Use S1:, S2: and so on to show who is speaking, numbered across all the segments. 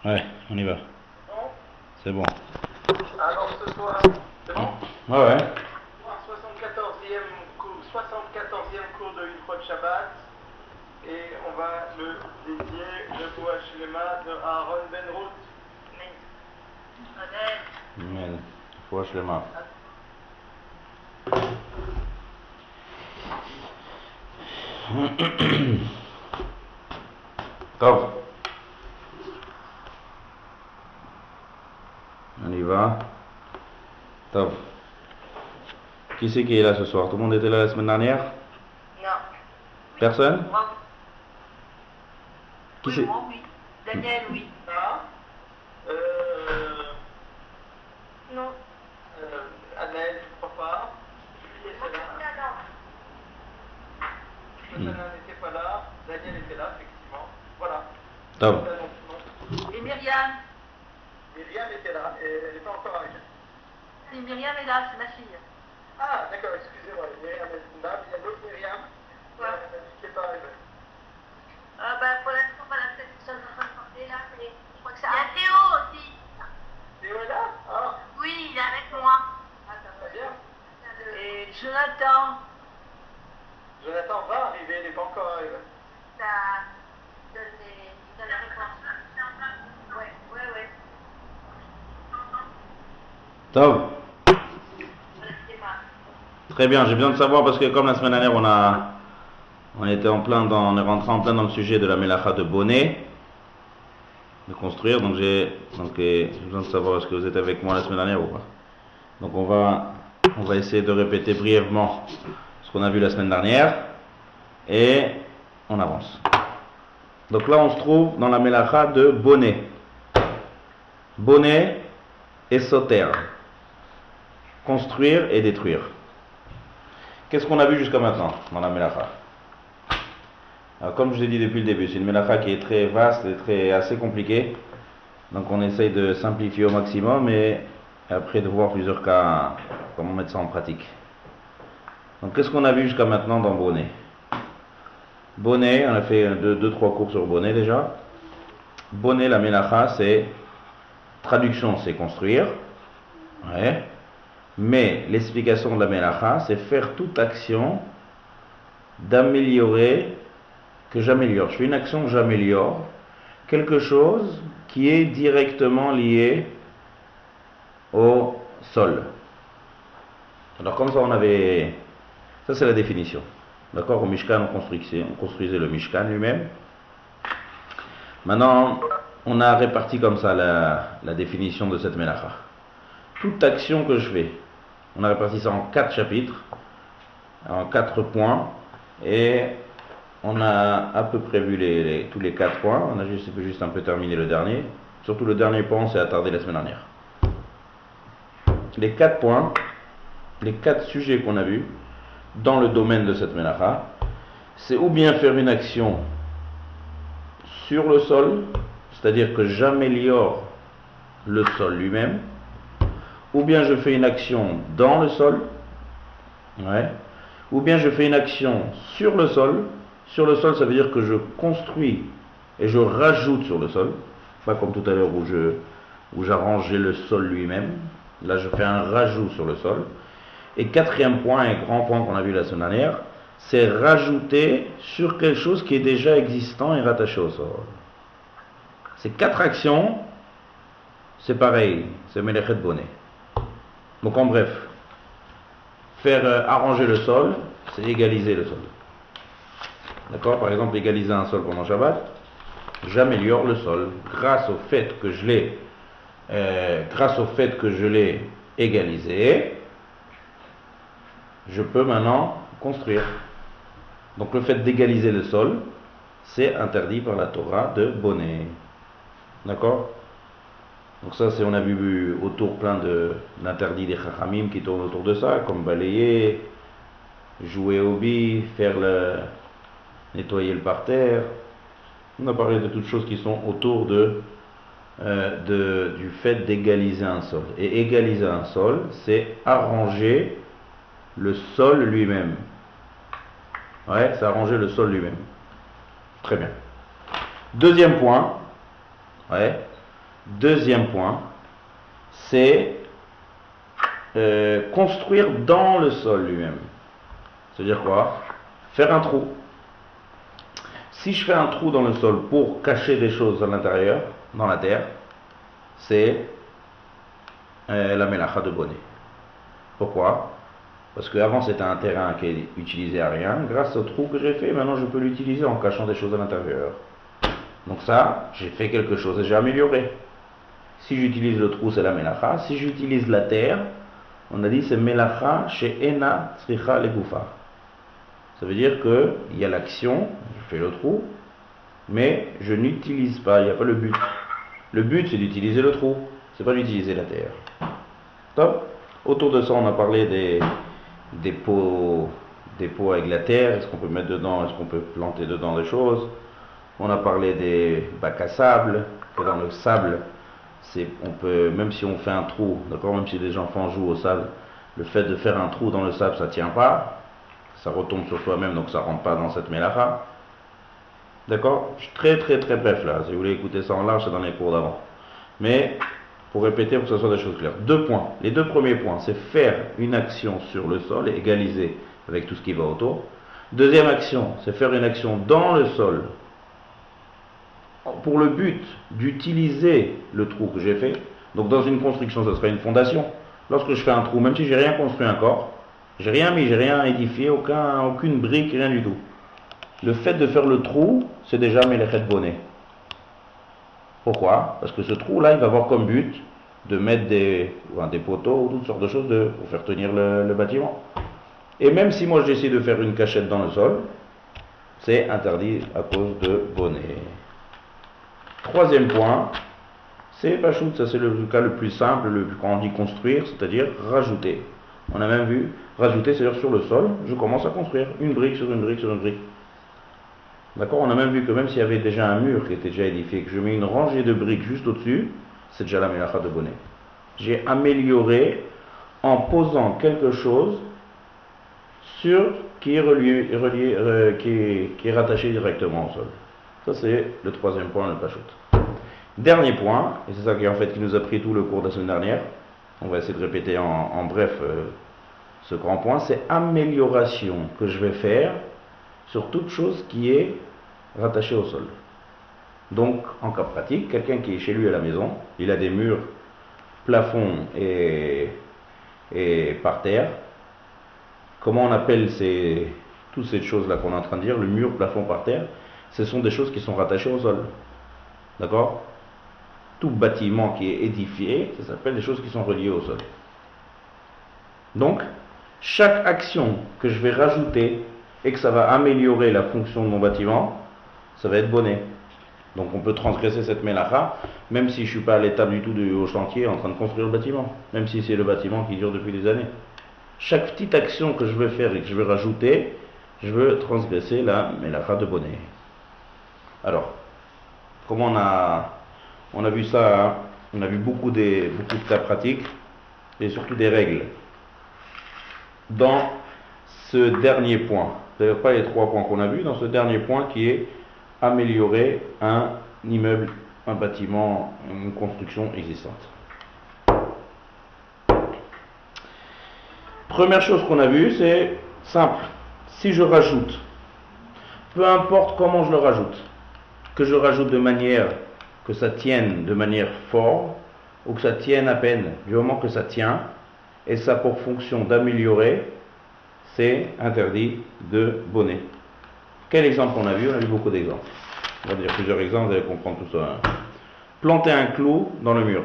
S1: Ouais, on y va.
S2: Bon.
S1: C'est bon.
S2: Alors ce soir, c'est bon?
S1: Ouais, ouais.
S2: 74e cours de Hilchot Shabbat. Et on va le dédier le Boa Shlema de Aaron Ben Ruth.
S1: Amen. Faut je le marque. Top. On y va. Top. Qui c'est qui est là ce soir? Tout le monde était là la semaine dernière?
S3: Non.
S1: Personne?
S3: Moi,
S1: Qui
S3: oui,
S1: c'est?
S3: moi, oui. Daniel, oui.
S2: Ah.
S3: Non.
S2: Annelle, je crois pas. Julie était là. Nathalie n'était pas là. Daniel était là, effectivement. Voilà.
S1: Top.
S3: Et Myriam?
S2: Myriam était là, et elle n'est pas encore arrivée.
S3: Si Myriam est là, c'est ma fille.
S2: Ah, d'accord, excusez-moi. Myriam est là, il y a d'autres Myriam.
S3: Ouais.
S2: Qui n'est pas arrivée.
S3: Pour l'instant, voilà, c'est ça en train de parler là. Je crois que ça. Il y a Théo aussi.
S2: Théo est là? Ah,
S3: Oui, il est avec moi.
S2: très bien.
S3: Et Jonathan.
S2: Jonathan va arriver, il n'est pas encore arrivé.
S3: Ça donne la réponse. Ouais.
S1: Top.
S3: Voilà, c'est moi.
S1: Très bien, j'ai besoin de savoir parce que comme la semaine dernière on est rentré en plein dans le sujet de la mélacha de bonnet, de construire, donc j'ai besoin de savoir est-ce que vous êtes avec moi la semaine dernière ou pas. Donc on va essayer de répéter brièvement ce qu'on a vu la semaine dernière et on avance. Donc là on se trouve dans la mélacha de bonnet. Bonnet et sauter. Construire et détruire. Qu'est-ce qu'on a vu jusqu'à maintenant dans la mélacha? Alors, comme je l'ai dit depuis le début, c'est une mélacha qui est très vaste et assez compliquée. Donc on essaye de simplifier au maximum et après de voir plusieurs cas, comment mettre ça en pratique. Donc qu'est-ce qu'on a vu jusqu'à maintenant dans bonnet? Bonnet, on a fait 2-3 cours sur bonnet déjà. Bonnet, la mélacha, c'est traduction, c'est construire. Ouais. Mais l'explication de la mélacha, c'est faire toute action d'améliorer, que j'améliore. Je fais une action que j'améliore, quelque chose qui est directement lié au sol. Alors comme ça ça c'est la définition. D'accord? Au Mishkan, on construisait le Mishkan lui-même. Maintenant, on a réparti comme ça la définition de cette mélacha. Toute action que je fais, on a réparti ça en 4 chapitres, en 4 points, et on a à peu près vu tous les 4 points. On a juste un peu terminé le dernier. Surtout le dernier point, on s'est attardé la semaine dernière. Les 4 points, les 4 sujets qu'on a vus dans le domaine de cette mélacha, c'est ou bien faire une action sur le sol, c'est-à-dire que j'améliore le sol lui-même, ou bien je fais une action dans le sol, ouais, ou bien je fais une action sur le sol. Sur le sol, ça veut dire que je construis et je rajoute sur le sol, pas comme tout à l'heure où j'arrangeais le sol lui-même. Là, je fais un rajout sur le sol. Et quatrième point, un grand point qu'on a vu la semaine dernière, c'est rajouter sur quelque chose qui est déjà existant et rattaché au sol. Ces 4 actions, c'est pareil, c'est Melechet Bonnet. Donc en bref, faire arranger le sol, c'est égaliser le sol. D'accord? Par exemple, égaliser un sol pendant Shabbat, j'améliore le sol grâce au fait que je l'ai égalisé. Je peux maintenant construire. Donc le fait d'égaliser le sol, c'est interdit par la Torah de bonnet. D'accord? Donc ça, on a vu autour plein d'interdits des Chachamim qui tournent autour de ça, comme balayer, jouer au billes, nettoyer le parterre. On a parlé de toutes choses qui sont autour du fait d'égaliser un sol. Et égaliser un sol, c'est arranger le sol lui-même. Ouais, c'est arranger le sol lui-même. Très bien. Deuxième point, ouais, Deuxième point, c'est construire dans le sol lui-même. C'est-à-dire quoi? Faire un trou. Si je fais un trou dans le sol pour cacher des choses à l'intérieur, dans la terre, c'est la mélacha de bonnet. Pourquoi? Parce qu'avant c'était un terrain qui est utilisé à rien. Grâce au trou que j'ai fait, maintenant je peux l'utiliser en cachant des choses à l'intérieur. Donc ça, j'ai fait quelque chose et j'ai amélioré. Si j'utilise le trou, c'est la mélacha. Si j'utilise la terre, on a dit c'est mélacha chez Ena Tzricha Legoufa. Ça veut dire qu'il y a l'action, je fais le trou, mais je n'utilise pas, il n'y a pas le but. Le but c'est d'utiliser le trou, c'est pas d'utiliser la terre. Top. Autour de ça, on a parlé des pots avec la terre, est-ce qu'on peut mettre dedans, est-ce qu'on peut planter dedans des choses. On a parlé des bacs à sable, que dans le sable, on peut, même si on fait un trou, d'accord, même si des enfants jouent au sable, le fait de faire un trou dans le sable, ça ne tient pas. Ça retombe sur soi-même, donc ça ne rentre pas dans cette mélacha. D'accord? Je suis très bref là. Si vous voulez écouter ça en large, c'est dans les cours d'avant. Mais, pour répéter, pour que ce soit des choses claires. 2 points. Les 2 premiers points, c'est faire une action sur le sol, et égaliser avec tout ce qui va autour. Deuxième action, c'est faire une action dans le sol, pour le but d'utiliser le trou que j'ai fait. Donc dans une construction, ce serait une fondation. Lorsque je fais un trou, même si j'ai rien construit encore, j'ai rien mis, j'ai rien édifié, aucune brique, rien du tout. Le fait de faire le trou, c'est déjà Melechet Bonnet. Pourquoi? Parce que ce trou-là, il va avoir comme but de mettre des poteaux ou toutes sortes de choses pour faire tenir le bâtiment. Et même si moi je décide de faire une cachette dans le sol, c'est interdit à cause de Bonnet. Troisième point, c'est Pachout, ça c'est le cas le plus simple, quand on dit construire, c'est-à-dire rajouter. On a même vu, rajouter, c'est-à-dire sur le sol, je commence à construire une brique sur une brique sur une brique. D'accord? On a même vu que même s'il y avait déjà un mur qui était déjà édifié, que je mets une rangée de briques juste au-dessus, c'est déjà la mélacha de bonnet. J'ai amélioré en posant quelque chose qui est rattaché directement au sol. Ça c'est le troisième point, le pachout. Dernier point, et c'est ça qui nous a pris tout le cours de la semaine dernière, on va essayer de répéter en bref ce grand point, c'est amélioration que je vais faire sur toute chose qui est rattachée au sol. Donc, en cas pratique, quelqu'un qui est chez lui à la maison, il a des murs, plafond et par terre. Comment on appelle toutes ces choses-là qu'on est en train de dire, le mur, plafond, par terre, ce sont des choses qui sont rattachées au sol. D'accord? Tout bâtiment qui est édifié, ça s'appelle des choses qui sont reliées au sol. Donc, chaque action que je vais rajouter et que ça va améliorer la fonction de mon bâtiment, ça va être bonnet. Donc on peut transgresser cette mélacha, même si je ne suis pas à l'étape du tout au chantier en train de construire le bâtiment, même si c'est le bâtiment qui dure depuis des années. Chaque petite action que je vais faire et que je vais rajouter, je veux transgresser la mélacha de bonnet. Alors, comment on a vu ça, hein? On a vu beaucoup de cas pratiques et surtout des règles. Dans ce dernier point, c'est-à-dire pas les 3 points qu'on a vus, dans ce dernier point qui est améliorer un immeuble, un bâtiment, une construction existante. Première chose qu'on a vue, c'est simple. Si je rajoute, peu importe comment je le rajoute, que je rajoute de manière que ça tienne de manière forte ou que ça tienne à peine, du moment que ça tient, et ça a pour fonction d'améliorer, c'est interdit de bonnet. Quel exemple on a vu? On a vu beaucoup d'exemples. On va dire plusieurs exemples, vous allez comprendre tout ça. Planter un clou dans le mur.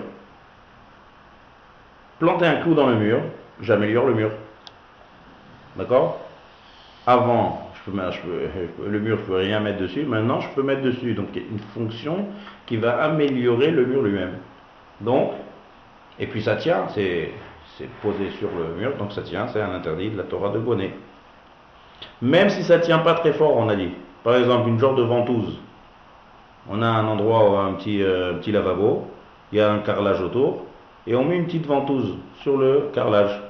S1: Planter un clou dans le mur, j'améliore le mur. D'accord? Avant, le mur, je ne peux rien mettre dessus. Maintenant, je peux mettre dessus. Donc, il y a une fonction qui va améliorer le mur lui-même. Donc, et puis ça tient, c'est posé sur le mur, donc ça tient, c'est un interdit de la Torah de bonnet. Même si ça ne tient pas très fort, on a dit. Par exemple, une genre de ventouse. On a un endroit, un petit lavabo, il y a un carrelage autour, et on met une petite ventouse sur le carrelage.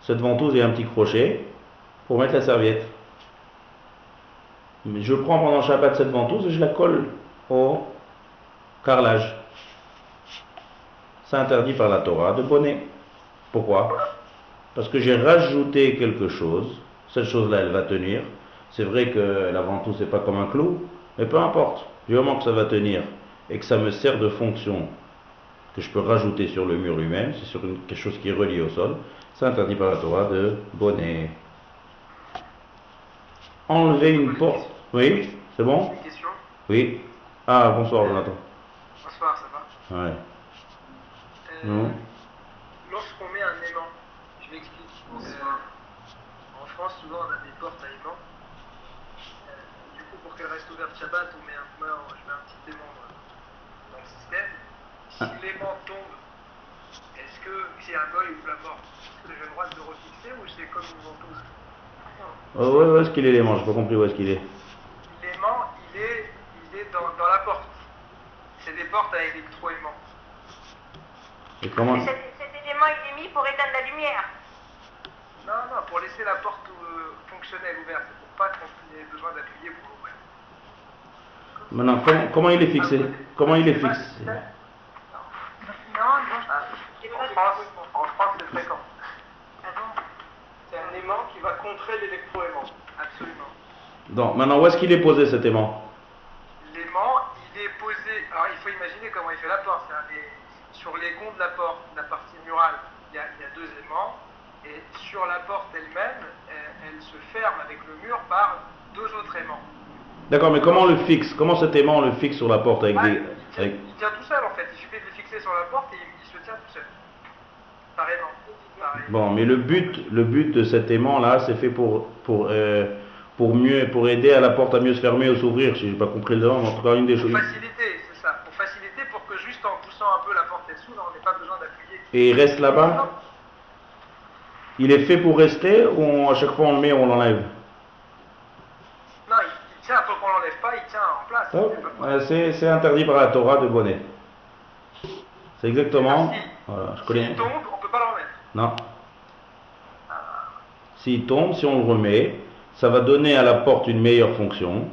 S1: Cette ventouse, il y a un petit crochet pour mettre la serviette. Je prends pendant Shabbat cette ventouse et je la colle au carrelage. c'est interdit par la Torah de bonnet. Pourquoi? Parce que j'ai rajouté quelque chose, cette chose-là elle va tenir. C'est vrai qu'elle avant tout c'est pas comme un clou, mais peu importe, du moment que ça va tenir et que ça me sert de fonction que je peux rajouter sur le mur lui-même, c'est sur quelque chose qui est relié au sol, c'est interdit par la Torah de bonnet. Enlever une porte. Oui, c'est bon?
S2: Une question.
S1: Oui. Ah, bonsoir Jonathan.
S2: Bonsoir, ça va?
S1: Ouais.
S2: Euh, Lorsqu'on met un aimant, je m'explique. En France, souvent on a des portes à aimant. Du coup, pour qu'elle reste ouverte Shabbat, je mets un petit aimant dans le système. Si l'aimant tombe, est-ce que si un goy ouvre la porte, est-ce que j'ai le droit de le refixer ou c'est comme une ventouse?
S1: Où est-ce qu'il est l'aimant? Je n'ai pas compris où est-ce qu'il est.
S2: L'aimant, il est dans la porte. C'est des portes à électroaimant.
S1: Et comment?
S3: Mais cet élément, il est mis pour éteindre la lumière.
S2: Non, pour laisser la porte fonctionnelle ouverte. C'est pour pas qu'on ait besoin d'appuyer pour l'ouvrir.
S1: Maintenant, comment il est fixé? Comment il est fixé?
S3: Non, c'est
S2: En France, c'est fréquent.
S3: Ah bon?
S2: C'est un aimant qui va contrer l'électroaimant. Absolument.
S1: Donc, maintenant, où est-ce qu'il est posé cet aimant?
S2: L'aimant, il est posé. Alors, il faut imaginer comment il fait la porte. Sur les gonds de la porte, la partie murale, il y a deux aimants. Et sur la porte elle-même, elle se ferme avec le mur par deux autres aimants.
S1: D'accord, mais comment on le fixe? Comment cet aimant on le fixe sur la porte avec des...
S2: Il tient tout seul en fait. Il suffit de le fixer sur la porte et il se tient tout seul. Par aimant.
S1: Bon, mais le but de cet aimant là, c'est fait pour aider à la porte à mieux se fermer ou s'ouvrir. Si j'ai pas compris le nom, mais en tout cas une des choses.
S2: Pour faciliter, c'est ça. Pour faciliter, pour que juste en poussant un peu la porte elle s'ouvre, on n'ait pas besoin d'appuyer.
S1: Et il reste là-bas? Il est fait pour rester ou à chaque fois on le met ou on l'enlève?
S2: Non, il tient, faut qu'on l'enlève pas, il tient en place.
S1: C'est interdit par la Torah de bonnet. C'est exactement. Voilà, je connais.
S2: S'il tombe, on peut pas le remettre.
S1: Non. S'il tombe, si on le remet, ça va donner à la porte une meilleure fonction.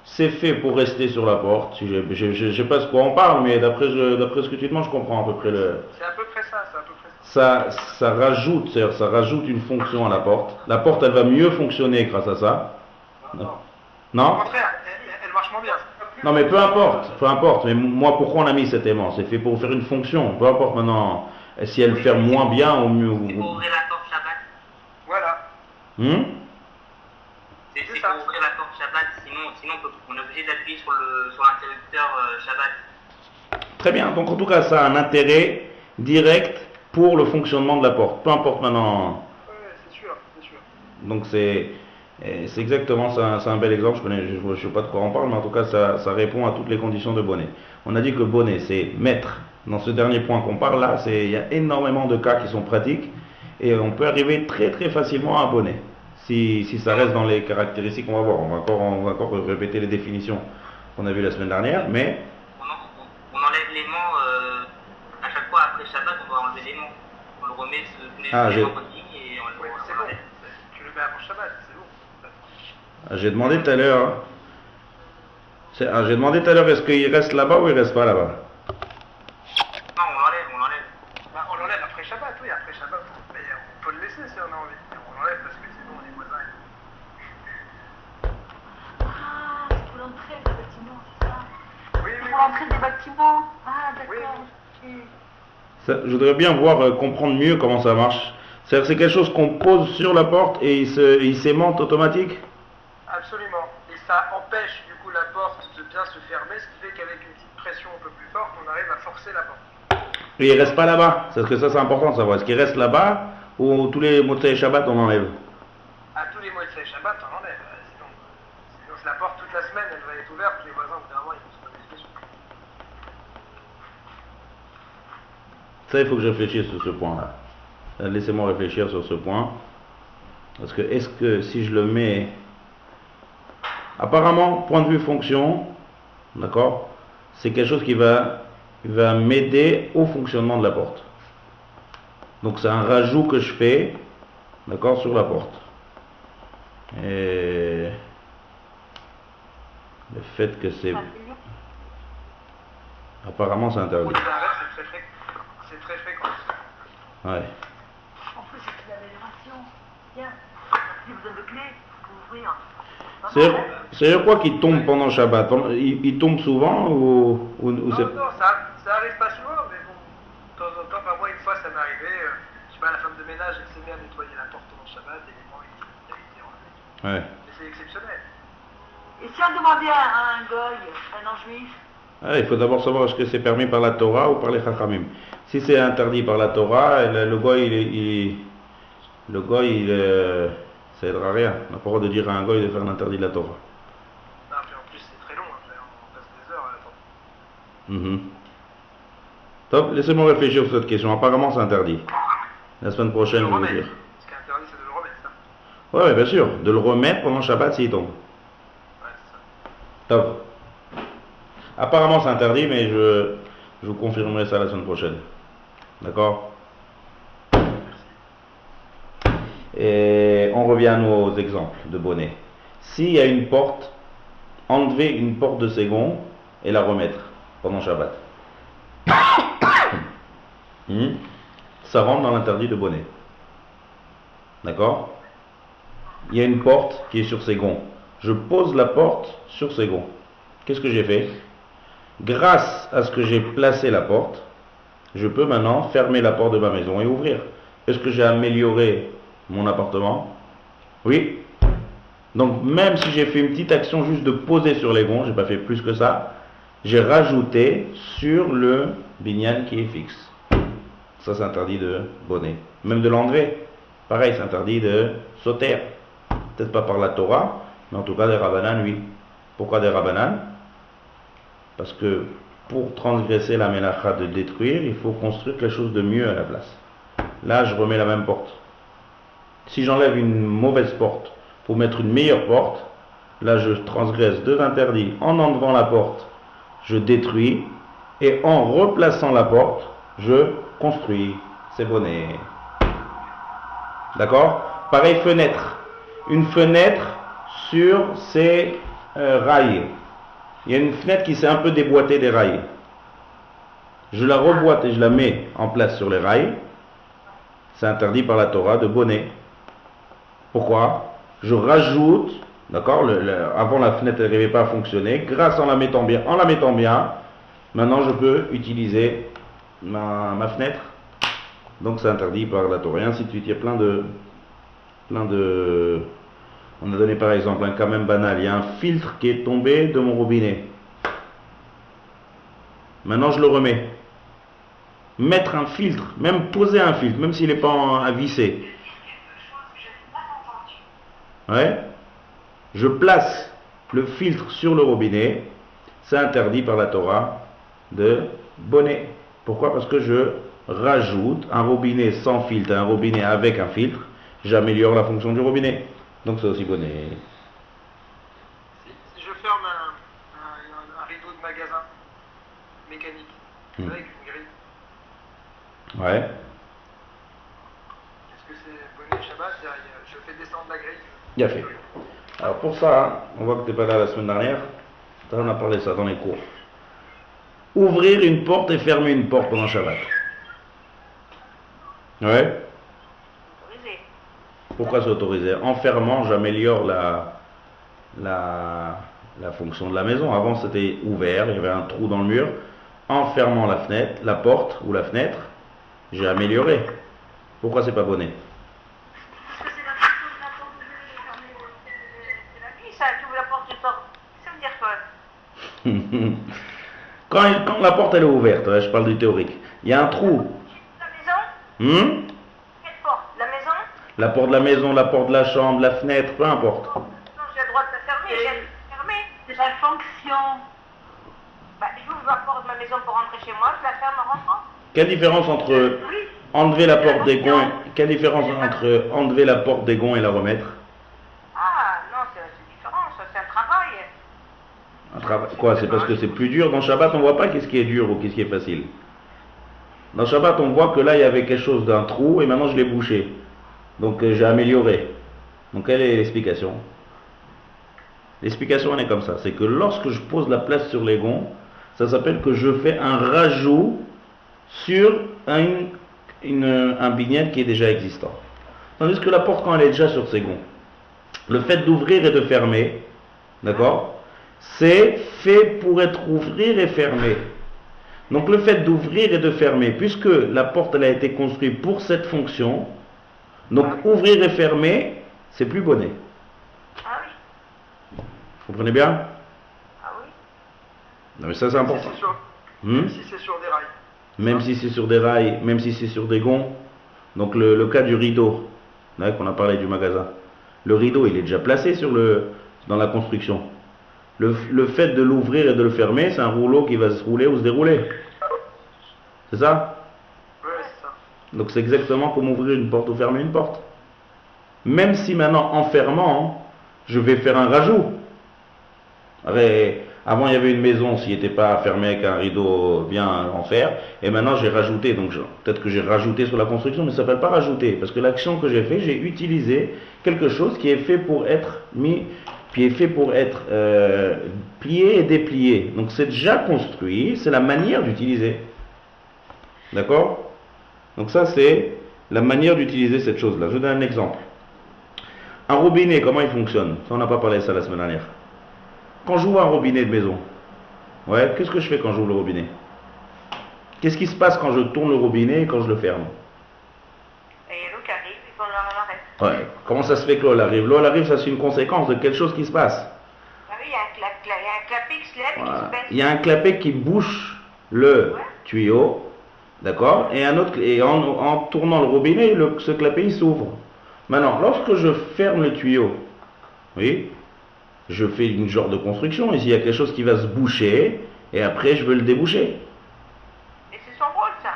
S1: C'est fait pour rester sur la porte. Je ne sais pas de quoi on parle, mais d'après ce que tu demandes, je comprends à peu près le.
S2: C'est à peu près ça, c'est à peu près ça.
S1: Ça rajoute une fonction à la porte. La porte, elle va mieux fonctionner grâce à ça. Non?
S2: Au contraire, elle marche moins bien.
S1: Non, mais peu importe. Mais moi, pourquoi on a mis cet aimant? C'est fait pour faire une fonction. Peu importe maintenant si elle ferme moins bien ou mieux.
S4: C'est pour ouvrir la porte Shabbat.
S2: Voilà.
S4: C'est pour ouvrir la porte Shabbat, sinon on est obligé d'appuyer sur l'interrupteur Shabbat.
S1: Très bien, donc en tout cas ça a un intérêt direct pour le fonctionnement de la porte, peu importe maintenant.
S2: Oui, c'est sûr.
S1: Donc c'est exactement ça, c'est un bel exemple, je ne sais pas de quoi on parle, mais en tout cas ça répond à toutes les conditions de bonnet. On a dit que bonnet c'est mettre, dans ce dernier point qu'on parle là, il y a énormément de cas qui sont pratiques, et on peut arriver très très facilement à un bonnet. Si ça reste dans les caractéristiques qu'on va voir, on va encore répéter les définitions qu'on a vues la semaine dernière, mais...
S4: On enlève l'aimant, à chaque fois après Shabbat, on doit enlever l'aimant. On le remet tous les vendredis et on
S2: Oui, c'est bon. Tu le mets avant Shabbat, c'est bon.
S1: J'ai demandé tout à l'heure, est-ce qu'il reste là-bas ou il reste pas là-bas?
S4: Non, on l'enlève.
S2: Bah, on l'enlève après Shabbat, oui, après Shabbat. Mais on peut le laisser si on a envie. On l'enlève parce que sinon on est voisins.
S3: Ah, c'est pour l'entrée du bâtiment, c'est ça?
S2: Oui.
S3: Pour l'entrée des bâtiments. Ah, d'accord.
S2: Oui.
S1: Je voudrais bien comprendre mieux comment ça marche. C'est-à-dire c'est quelque chose qu'on pose sur la porte et il s'aimante automatique?
S2: Absolument. Et ça empêche du coup la porte de bien se fermer, ce qui fait qu'avec une petite pression un peu plus forte, on arrive à forcer la porte.
S1: Et il reste pas là-bas? Parce que ça c'est important de savoir. Est-ce qu'il reste là-bas ou tous les Motzei Shabbat on enlève?
S2: À tous les Motzei Shabbat, on enlève. Sinon la porte toute la semaine, elle va être ouverte, les voisins, au bout d'un moment, ils vont se poser des questions.
S1: Ça, il faut que je réfléchisse sur ce point-là. Laissez-moi réfléchir sur ce point. Parce que est-ce que si je le mets... Apparemment, point de vue fonction, d'accord, c'est quelque chose qui va m'aider au fonctionnement de la porte. Donc c'est un rajout que je fais, d'accord, sur la porte. Et le fait que c'est... Apparemment c'est interdit.
S2: C'est c'est très fréquent.
S1: Ouais.
S3: En plus, c'est une amélioration. Bien. Si vous avez de clés, pour ouvrir.
S1: C'est quoi qui tombe pendant Shabbat? Il tombe souvent ou
S2: Non,
S1: c'est...
S2: non, ça arrive pas souvent, mais bon, de temps en temps, par moi, une fois, ça m'est arrivé, je sais pas, la femme de ménage, elle s'est mise à nettoyer la porte pendant Shabbat, et l'élément, il a été enlevé.
S1: Ouais.
S2: Mais c'est exceptionnel.
S3: Et si on demandait à un goy, un non-juif,
S1: Ah, il faut d'abord savoir est-ce que c'est permis par la Torah ou par les Chachamim. Si c'est interdit par la Torah, le goy, ça aidera à rien. On n'a pas le droit de dire à un goy de faire l'interdit de la Torah.
S2: Non, puis en plus, c'est très long, après, on passe des heures à l'attendre.
S1: Top, laissez-moi réfléchir sur cette question. Apparemment, c'est interdit. La semaine prochaine, je vais vous dire.
S2: Ce qui est interdit, c'est de le remettre, ça.
S1: Ouais, bien sûr. De le remettre pendant Shabbat s'il tombe.
S2: Ouais, c'est ça.
S1: Top. Apparemment, c'est interdit, mais je vous confirmerai ça la semaine prochaine. D'accord? Et on revient à nos exemples de bonnet. S'il y a une porte, enlever une porte de second et la remettre pendant Shabbat. Ça rentre dans l'interdit de bonnet. D'accord? Il y a une porte qui est sur second. Je pose la porte sur second. Qu'est-ce que j'ai fait? Grâce à ce que j'ai placé la porte, je peux maintenant fermer la porte de ma maison et ouvrir. Est-ce que j'ai amélioré mon appartement? Oui. Donc même si j'ai fait une petite action juste de poser sur les gonds, j'ai pas fait plus que ça, j'ai rajouté sur le binyan qui est fixe. Ça c'est interdit de bonnet. Même de l'enlever. Pareil, c'est interdit de sauter. Peut-être pas par la Torah, mais en tout cas des Rabbanan, oui. Pourquoi des Rabbanan? Parce que pour transgresser la mélacha de détruire, il faut construire quelque chose de mieux à la place. Là, je remets la même porte. Si j'enlève une mauvaise porte pour mettre une meilleure porte, là je transgresse deux interdits. En enlevant la porte, je détruis, et en replaçant la porte, je construis. C'est bonnet. D'accord? Pareil, fenêtre. Une fenêtre sur ses rails. Il y a une fenêtre qui s'est un peu déboîtée des rails. Je la reboîte et je la mets en place sur les rails. C'est interdit par la Torah de bonnet. Pourquoi? Je rajoute, d'accord, avant la fenêtre n'arrivait pas à fonctionner, grâce en la mettant bien, maintenant je peux utiliser ma fenêtre. Donc c'est interdit par la Torah. Et ainsi de suite. Il y a plein de... On a donné par exemple un cas même banal. Il y a un filtre qui est tombé de mon robinet. Maintenant je le remets. Mettre un filtre, même poser un filtre, même s'il n'est pas à visser. Ouais. Je place le filtre sur le robinet. C'est interdit par la Torah de bonnet. Pourquoi? Parce que je rajoute un robinet sans filtre à un robinet avec un filtre. J'améliore la fonction du robinet. Donc c'est aussi bonnet.
S2: Si je ferme un rideau de magasin mécanique, avec une grille,
S1: Ouais.
S2: est-ce que c'est bonnet Shabbat? Je fais descendre la grille.
S1: Bien fait. Alors pour ça, on voit que tu n'es pas là la semaine dernière. On a parlé de ça dans les cours. Ouvrir une porte et fermer une porte pendant Shabbat. Ouais.
S3: autorisé.
S1: Pourquoi c'est autorisé? En fermant, j'améliore la fonction de la maison. Avant, c'était ouvert, il y avait un trou dans le mur. En fermant la fenêtre, la porte ou la fenêtre, j'ai amélioré. Pourquoi c'est pas bonnet?
S3: Parce que c'est la fonction de la porte de fermer, c'est la vie, ça, tu ouvres la porte du temps. Ça veut dire quoi?
S1: Quand la porte elle est ouverte, je parle du théorique, il y a un trou.
S3: La maison? Quelle porte? La maison?
S1: La porte de la maison, la porte de la chambre, la fenêtre, peu importe.
S3: Non, j'ai le droit de la fermer, j'ai la fermer. C'est la fonction. Bah, j'ouvre la porte de ma maison pour rentrer chez moi, je la ferme en rentrant.
S1: Quelle différence entre enlever la porte des gonds, quelle différence entre enlever la porte des gonds et la remettre?
S3: Ah, non, c'est différent, ça, c'est un travail.
S1: Un travail, quoi? C'est parce que c'est plus dur. Dans Shabbat, on voit pas qu'est-ce qui est dur ou qu'est-ce qui est facile. Dans Shabbat, on voit que là, il y avait quelque chose d'un trou et maintenant je l'ai bouché. Donc j'ai amélioré. Donc quelle est l'explication? L'explication, elle est comme ça. C'est que lorsque je pose la place sur les gonds, ça s'appelle que je fais un rajout sur un bignette qui est déjà existant. Tandis que la porte, quand elle est déjà sur ses gonds, le fait d'ouvrir et de fermer, d'accord, c'est fait pour être ouvrir et fermé. Donc le fait d'ouvrir et de fermer, puisque la porte elle a été construite pour cette fonction, donc ouvrir et fermer, c'est plus bonnet.
S3: Ah oui.
S1: Vous comprenez bien?
S3: Ah oui.
S1: Non mais ça c'est important.
S2: Même si c'est sur des rails.
S1: Même si c'est sur des rails, même si c'est sur des gonds. Donc le cas du rideau, qu'on a parlé du magasin. Le rideau il est déjà placé dans la construction. Le fait de l'ouvrir et de le fermer, c'est un rouleau qui va se rouler ou se dérouler. C'est ça?
S2: Oui, c'est ça.
S1: Donc c'est exactement comme ouvrir une porte ou fermer une porte. Même si maintenant, en fermant, je vais faire un rajout. Avant, il y avait une maison, s'il n'était pas fermé avec un rideau bien en fer, et maintenant j'ai rajouté, donc peut-être que j'ai rajouté sur la construction, mais ça ne s'appelle pas rajouter, parce que l'action que j'ai fait, j'ai utilisé quelque chose qui est fait pour être mis, qui est fait pour être plié et déplié. Donc c'est déjà construit, c'est la manière d'utiliser. D'accord? Donc ça c'est la manière d'utiliser cette chose-là. Je vous donne un exemple. Un robinet, comment il fonctionne? Ça, on n'a pas parlé de ça la semaine dernière. Quand j'ouvre un robinet de maison, qu'est-ce que je fais quand j'ouvre le robinet? Qu'est-ce qui se passe quand je tourne le robinet et quand je le ferme?
S3: Et il y a l'eau qui arrive et qu'on l'arrête.
S1: Comment ça se fait que l'eau arrive? L'eau arrive, ça c'est une conséquence de quelque chose qui se passe.
S3: Ah oui, il y a un clapet qui se lève et qui se baisse.
S1: Il y a un clapet qui bouche le tuyau, d'accord? Et en tournant le robinet, ce clapet il s'ouvre. Maintenant, lorsque je ferme le tuyau, oui, je fais une genre de construction, ici il y a quelque chose qui va se boucher, et après je veux le déboucher.
S3: Et c'est son rôle ça.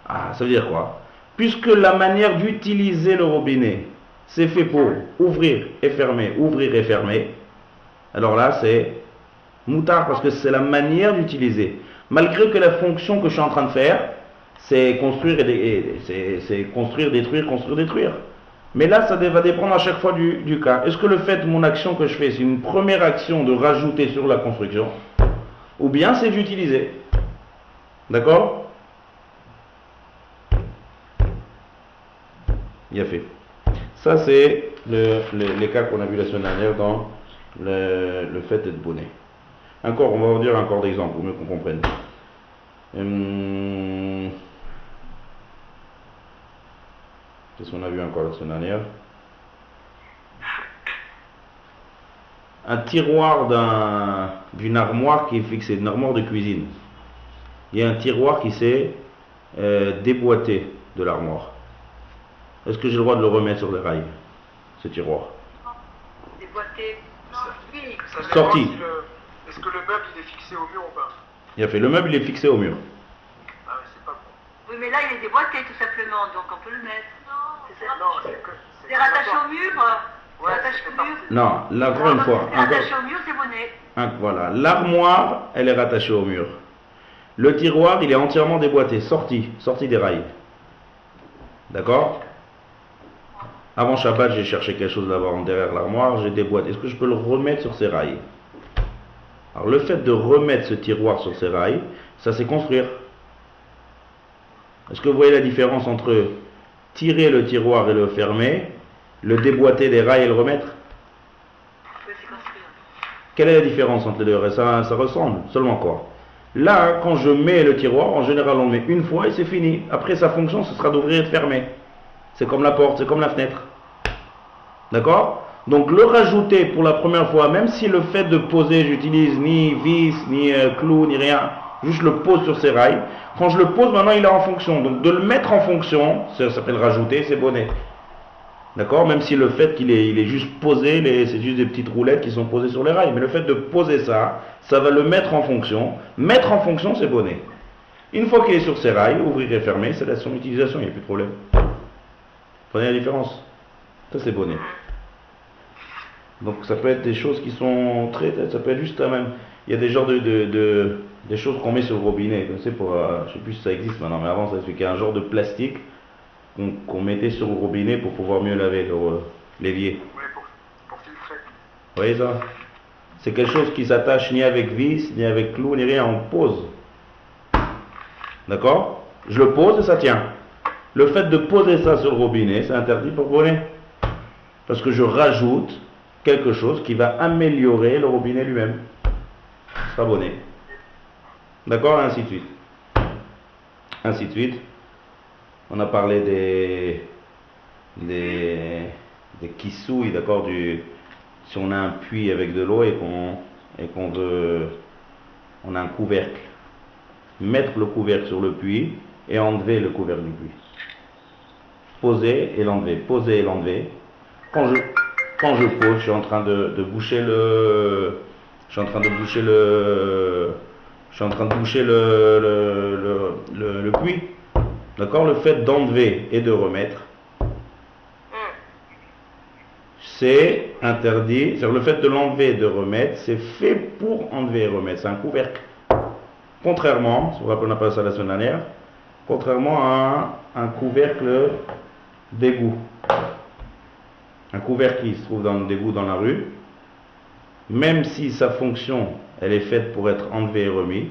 S1: Ah, ça veut dire quoi? Puisque la manière d'utiliser le robinet, c'est fait pour ouvrir et fermer, alors là c'est moutard, parce que c'est la manière d'utiliser. Malgré que la fonction que je suis en train de faire, c'est construire, détruire, construire, détruire. Mais là, ça va dépendre à chaque fois du cas. Est-ce que le fait, mon action que je fais, c'est une première action de rajouter sur la construction, ou bien c'est d'utiliser? D'accord? Il a fait. Ça, c'est les cas qu'on a vu la semaine dernière dans le fait d'être bonnet. Encore, on va vous dire encore d'exemples pour mieux qu'on comprenne. Qu'est-ce qu'on a vu encore la semaine dernière? Un tiroir d'une armoire qui est fixée, une armoire de cuisine. Il y a un tiroir qui s'est déboîté de l'armoire. Est-ce que j'ai le droit de le remettre sur les rails, ce tiroir?
S3: Déboîté. Non, oui.
S1: Sorti.
S2: Est-ce que le meuble il est fixé au mur ou pas?
S1: Il a fait. Le meuble il est fixé au mur.
S2: Ah mais c'est pas bon.
S3: Oui, mais là il est déboîté tout simplement, donc on peut le mettre.
S2: Non,
S3: c'est rattaché au mur.
S2: Ouais,
S3: C'est rattaché au mur.
S1: Non, là encore une fois.
S3: C'est rattaché au mur, c'est bonnet.
S1: Voilà, l'armoire, elle est rattachée au mur. Le tiroir, il est entièrement déboîté, sorti des rails. D'accord? Avant Shabbat, j'ai cherché quelque chose là-bas derrière l'armoire, j'ai déboîté. Est-ce que je peux le remettre sur ses rails? Alors le fait de remettre ce tiroir sur ses rails, ça c'est construire. Est-ce que vous voyez la différence entre tirer le tiroir et le fermer, le déboîter des rails et le remettre?
S3: Oui, c'est construire.
S1: Quelle est la différence entre les deux? Ça ressemble, seulement quoi? Là, quand je mets le tiroir, en général on le met une fois et c'est fini. Après sa fonction, ce sera d'ouvrir et de fermer. C'est comme la porte, c'est comme la fenêtre. D'accord? Donc le rajouter pour la première fois, même si le fait de poser, j'utilise ni vis, ni clou, ni rien, juste je le pose sur ses rails. Quand je le pose, maintenant il est en fonction. Donc de le mettre en fonction, ça s'appelle rajouter, c'est bonnet. D'accord? Même si le fait qu'il est juste posé, c'est juste des petites roulettes qui sont posées sur les rails. Mais le fait de poser ça, ça va le mettre en fonction. Mettre en fonction, c'est bonnet. Une fois qu'il est sur ses rails, ouvrir et fermer, c'est son utilisation, il n'y a plus de problème. Vous comprenez la différence? Ça c'est bonnet. Donc ça peut être des choses qui sont ça peut être juste la même. Il y a des genres des choses qu'on met sur le robinet. Je sais plus si ça existe maintenant, mais avant ça expliquait un genre de plastique qu'on mettait sur le robinet pour pouvoir mieux laver l'évier.
S2: Oui, pour filtrer.
S1: Vous voyez ça? C'est quelque chose qui s'attache ni avec vis, ni avec clou, ni rien, on pose. D'accord? Je le pose et ça tient. Le fait de poser ça sur le robinet, c'est interdit pour bonnet. Parce que je rajoute quelque chose qui va améliorer le robinet lui-même. Ce sera bonnet. D'accord? Ainsi de suite. Ainsi de suite. On a parlé des kissouilles, d'accord? Si on a un puits avec de l'eau et qu'on veut, on a un couvercle, mettre le couvercle sur le puits et enlever le couvercle du puits. Poser et l'enlever, poser et l'enlever. Quand je pose, je suis en train de boucher le puits. D'accord? Le fait d'enlever et de remettre, c'est interdit. C'est le fait de l'enlever et de remettre, c'est fait pour enlever et remettre. C'est un couvercle. Contrairement, si vous vous rappelez, on a parlé ça la semaine dernière, contrairement à un couvercle d'égout. Un couvercle qui se trouve dans le d'égout dans la rue, même si sa fonction, elle est faite pour être enlevée et remise,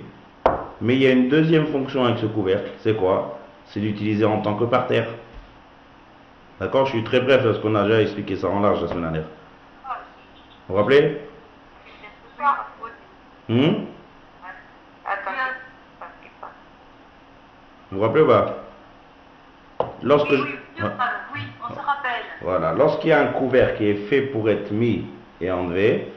S1: mais il y a une deuxième fonction avec ce couvercle, c'est quoi? C'est d'utiliser en tant que parterre. D'accord? Je suis très bref parce qu'on a déjà expliqué ça en large la semaine dernière. Vous vous rappelez? Vous vous rappelez ou pas? Lorsque
S3: oui, on se rappelle.
S1: Voilà, lorsqu'il y a un couvert qui est fait pour être mis et enlevé,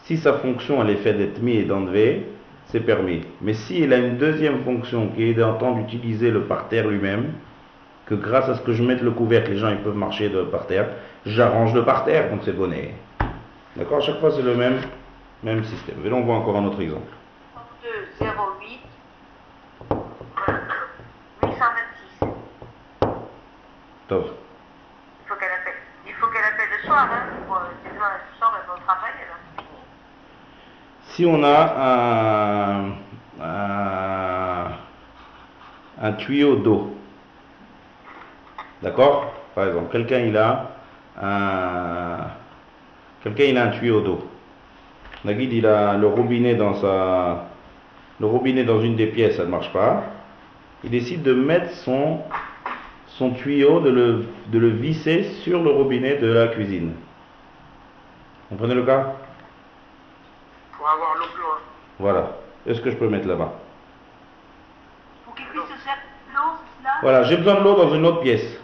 S1: si sa fonction elle est faite d'être mis et d'enlever, c'est permis. Mais s'il a une deuxième fonction qui est d'entendre utiliser le parterre lui-même, que grâce à ce que je mette le couvercle, les gens ils peuvent marcher de parterre, j'arrange le parterre, donc c'est bonnet. D'accord? À chaque fois c'est le même système. Et là on voit encore un autre exemple.
S3: 32 08 826.
S1: Top.
S3: Il faut qu'elle appelle le soir, hein, pour demain le soir, elle va au travail, elle a fini.
S1: Si on a un tuyau d'eau, d'accord? Par exemple, quelqu'un il a un tuyau d'eau. Naguid il a le robinet dans une des pièces, ça ne marche pas. Il décide de mettre son tuyau, de le visser sur le robinet de la cuisine. Vous comprenez le cas?
S2: Pour avoir l'eau plus loin.
S1: Voilà. Est-ce que je peux le mettre là-bas?
S3: Pour qu'il puisse se servir de l'eau, c'est cela?
S1: Voilà, j'ai besoin de l'eau dans une autre pièce.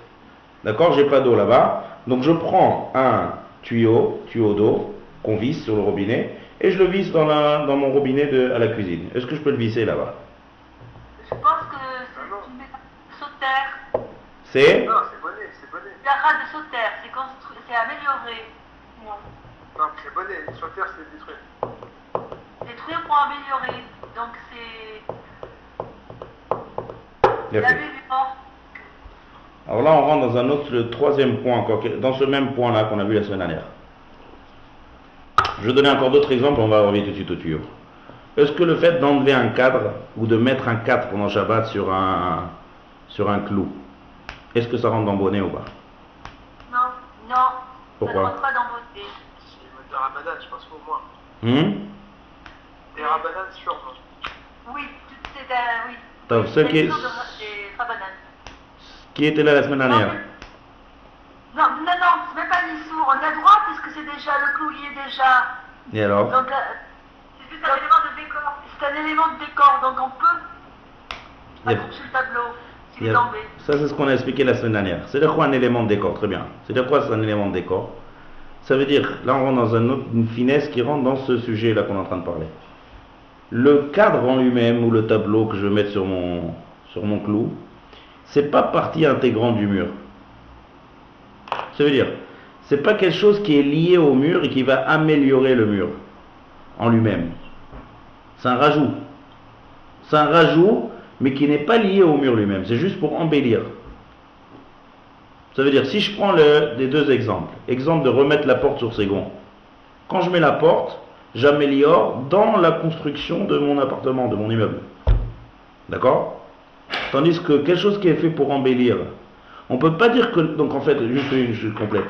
S1: D'accord? J'ai pas d'eau là-bas. Donc je prends un tuyau d'eau qu'on visse sur le robinet et je le visse dans mon robinet à la cuisine. Est-ce que je peux le visser là-bas?
S3: Je pense que c'est une méthode de sautère.
S1: C'est?
S2: Non, c'est bonnet, c'est bonnet.
S3: La rade de sautère, c'est amélioré.
S2: Non, c'est bonnet. Sauter, c'est détruire.
S3: Détruire pour améliorer. Donc c'est.
S1: Bien
S3: La
S1: fait.
S3: vivant.
S1: Alors là, on rentre dans le troisième point, encore, dans ce même point-là qu'on a vu la semaine dernière. Je vais donner encore d'autres exemples, on va revenir tout de suite au tuyau. Est-ce que le fait d'enlever un cadre ou de mettre un cadre pendant Shabbat sur un clou, est-ce que ça rentre dans bonnet ou pas?
S3: Non.
S1: Pourquoi?
S3: Ça ne rentre pas dans beauté.
S2: C'est des Ramadan, je pense, au moins. Des Ramadan sûrement.
S3: Oui, c'est oui.
S1: Donc,
S3: Des rabananes.
S1: Qui était là la semaine dernière?
S3: Non, c'est même pas l'issour. On a le droit puisque c'est déjà, le clou y est déjà.
S1: Et alors?
S3: Donc, c'est juste un élément de décor. C'est un élément de décor, donc on peut accrocher le tableau s'il est tombé.
S1: Ça, c'est ce qu'on a expliqué la semaine dernière. C'est-à-dire quoi un élément de décor? Très bien. C'est-à-dire quoi c'est un élément de décor? Ça veut dire, là on rentre dans une finesse qui rentre dans ce sujet-là qu'on est en train de parler. Le cadre en lui-même ou le tableau que je vais mettre sur mon clou, c'est pas partie intégrante du mur. Ça veut dire, c'est pas quelque chose qui est lié au mur et qui va améliorer le mur en lui-même. C'est un rajout. C'est un rajout, mais qui n'est pas lié au mur lui-même. C'est juste pour embellir. Ça veut dire, si je prends les deux exemples, exemple de remettre la porte sur ses gonds. Quand je mets la porte, j'améliore dans la construction de mon appartement, de mon immeuble. D'accord? Tandis que quelque chose qui est fait pour embellir, on ne peut pas dire que... Donc en fait, je complète.